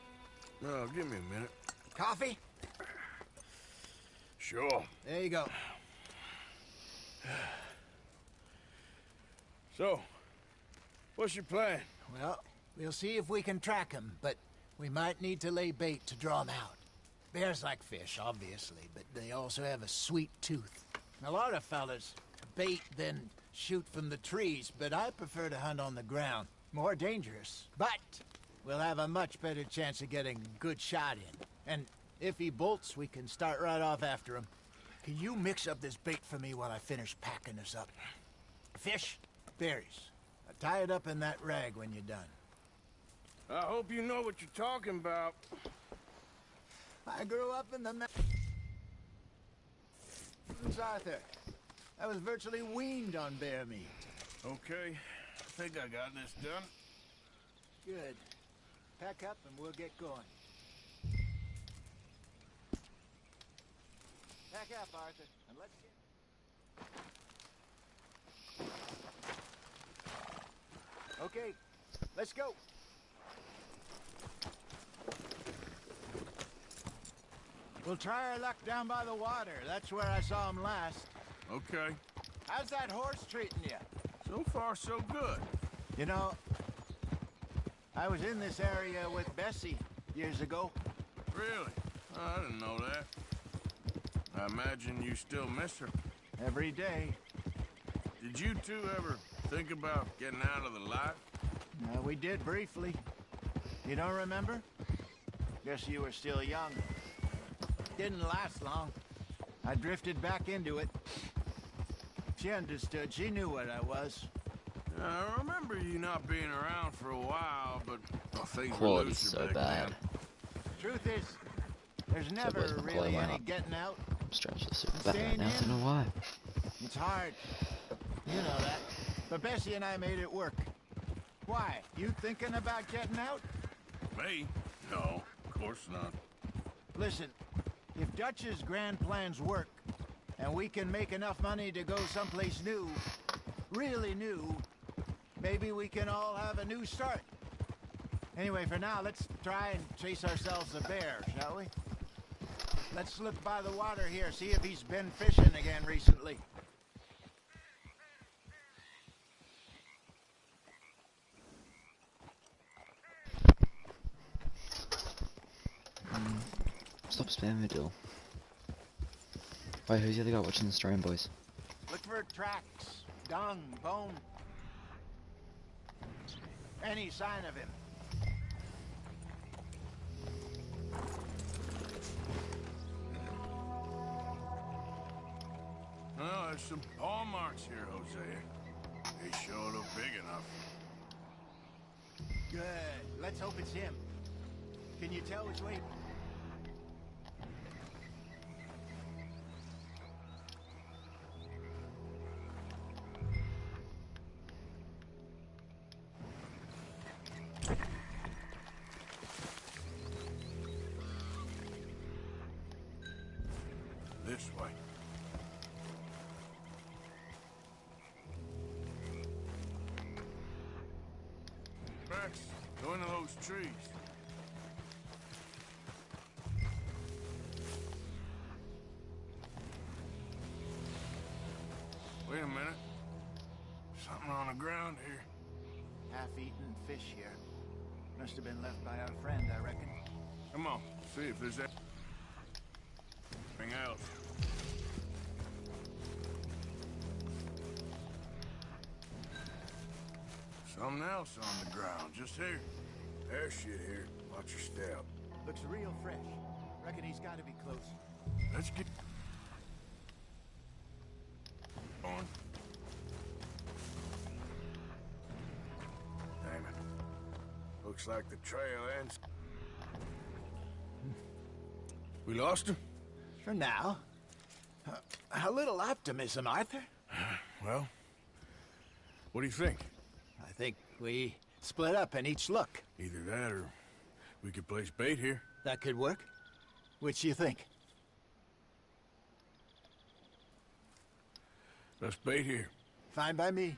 No, give me a minute. Coffee? Sure. There you go. So, what's your plan? Well, we'll see if we can track him, but we might need to lay bait to draw him out. Bears like fish, obviously, but they also have a sweet tooth. A lot of fellas bait, then shoot from the trees, but I prefer to hunt on the ground. More dangerous, but we'll have a much better chance of getting a good shot in. And if he bolts, we can start right off after him. Can you mix up this bait for me while I finish packing this up? Fish, berries. Tie it up in that rag when you're done. I hope you know what you're talking about. I grew up in the mountains, Arthur. I was virtually weaned on bear meat. Okay, I think I got this done. Good. Pack up and we'll get going. Pack up, Arthur, and let's get... Okay, let's go. We'll try our luck down by the water. That's where I saw him last. Okay. How's that horse treating you? So far, so good. You know, I was in this area with Bessie years ago. Really? Oh, I didn't know that. I imagine you still miss her. Every day. Did you two ever think about getting out of the life? We did briefly. You don't remember? Guess you were still young. Didn't last long. I drifted back into it. She understood. She knew what I was. I remember you not being around for a while, but things were Quality's looser so back bad. then. Truth is, there's never boys can really play any out. getting out. I'm strangely super bad Staying right now, I don't know why. It's hard. You know that. But Bessie and I made it work. Why? You thinking about getting out? Me? No, of course not. Listen, if Dutch's grand plans work, and we can make enough money to go someplace new, really new, maybe we can all have a new start. Anyway, for now, let's try and chase ourselves a bear, shall we? Let's look by the water here, see if he's been fishing again recently. Stop spamming Dill. Wait, who's the other guy watching the stream, boys? Look for tracks, dung, bone. Any sign of him. Well, there's some paw marks here, Hosea. They sure look big enough. Good. Let's hope it's him. Can you tell which way? This way. Max, go into those trees. Wait a minute. Something on the ground here. Half-eaten fish here. Must have been left by our friend, I reckon. Come on, see if there's anything else. Something else on the ground, just here. There's shit here. Watch your step. Looks real fresh. Reckon he's got to be close. Let's get on. Damn it. Looks like the trail ends. We lost him? For now. A little optimism, Arthur. Well, what do you think? I think we split up and each look. Either that or we could place bait here. That could work. Which do you think? Let's bait here. Fine by me.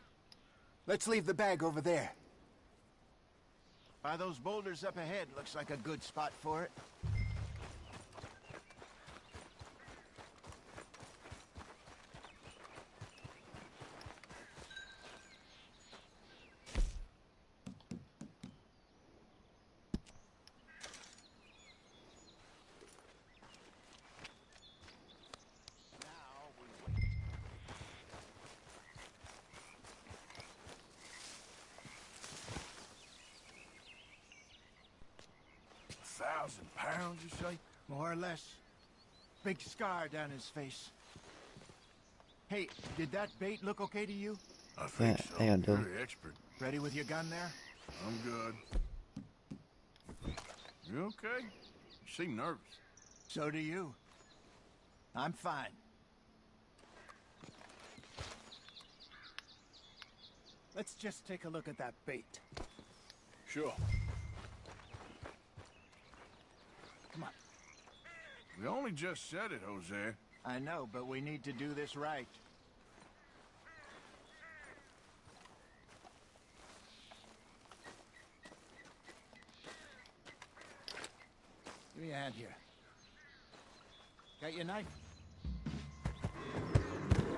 Let's leave the bag over there. By those boulders up ahead, looks like a good spot for it. £1,000, you say? More or less. Big scar down his face. Hey, did that bait look okay to you? I think so. hang on, Bill. Very expert. Ready with your gun there? I'm good. You okay? You seem nervous. So do you. I'm fine. Let's just take a look at that bait. Sure. Come on. We only just said it, Jose. I know, but we need to do this right. Give me a hand here. Got your knife?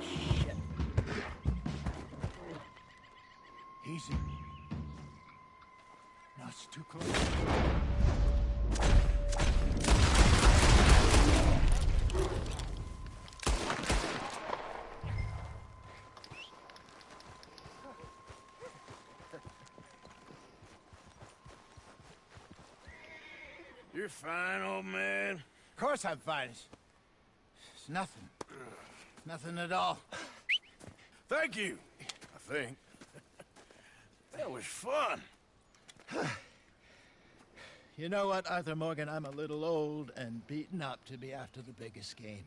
Shit. Easy. No, it's too close. You're fine, old man. Of course I'm fine. It's nothing. Nothing at all. Thank you, I think. That was fun. You know what, Arthur Morgan? I'm a little old and beaten up to be after the biggest game.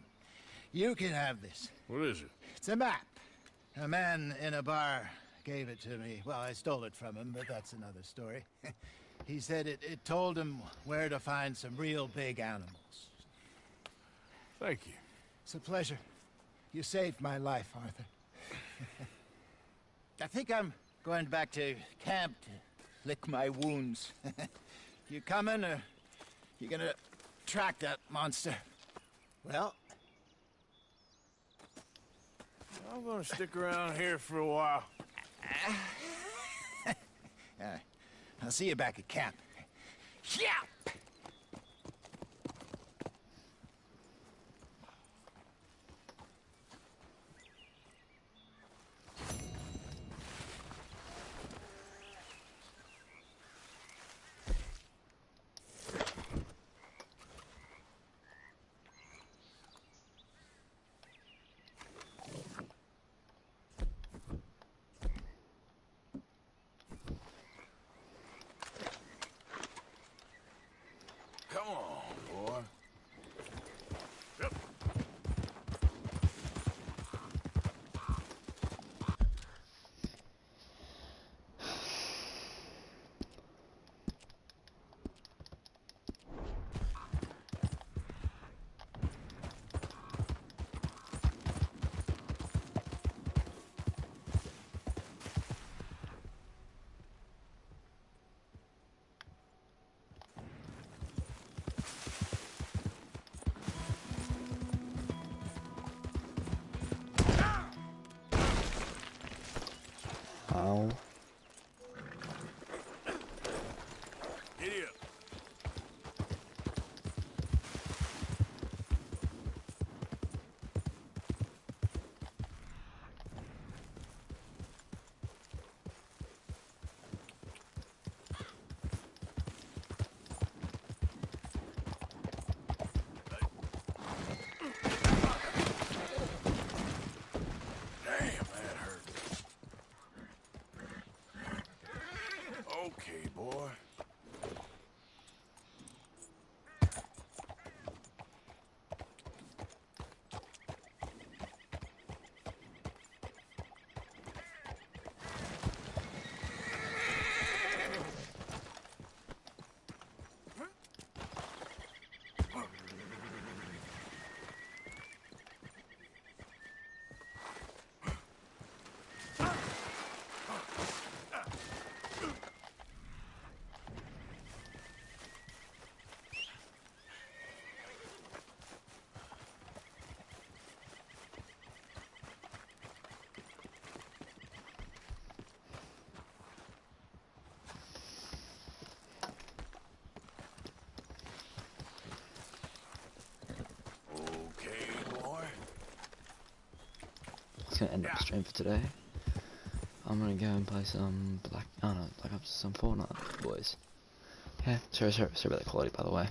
You can have this. What is it? It's a map. A man in a bar gave it to me. Well, I stole it from him, but that's another story. He said it told him where to find some real big animals. Thank you. It's a pleasure. You saved my life, Arthur. I think I'm going back to camp to lick my wounds. You coming, or you gonna track that monster? Well, I'm gonna stick around here for a while. I'll see you back at camp. Yeah! Come on, boy. Yep. Ow. Giddy up. Okay, boy. Gonna end up the stream for today. I'm gonna go and play some Black Ops, some Fortnite, boys. Yeah, sorry about the quality, by the way.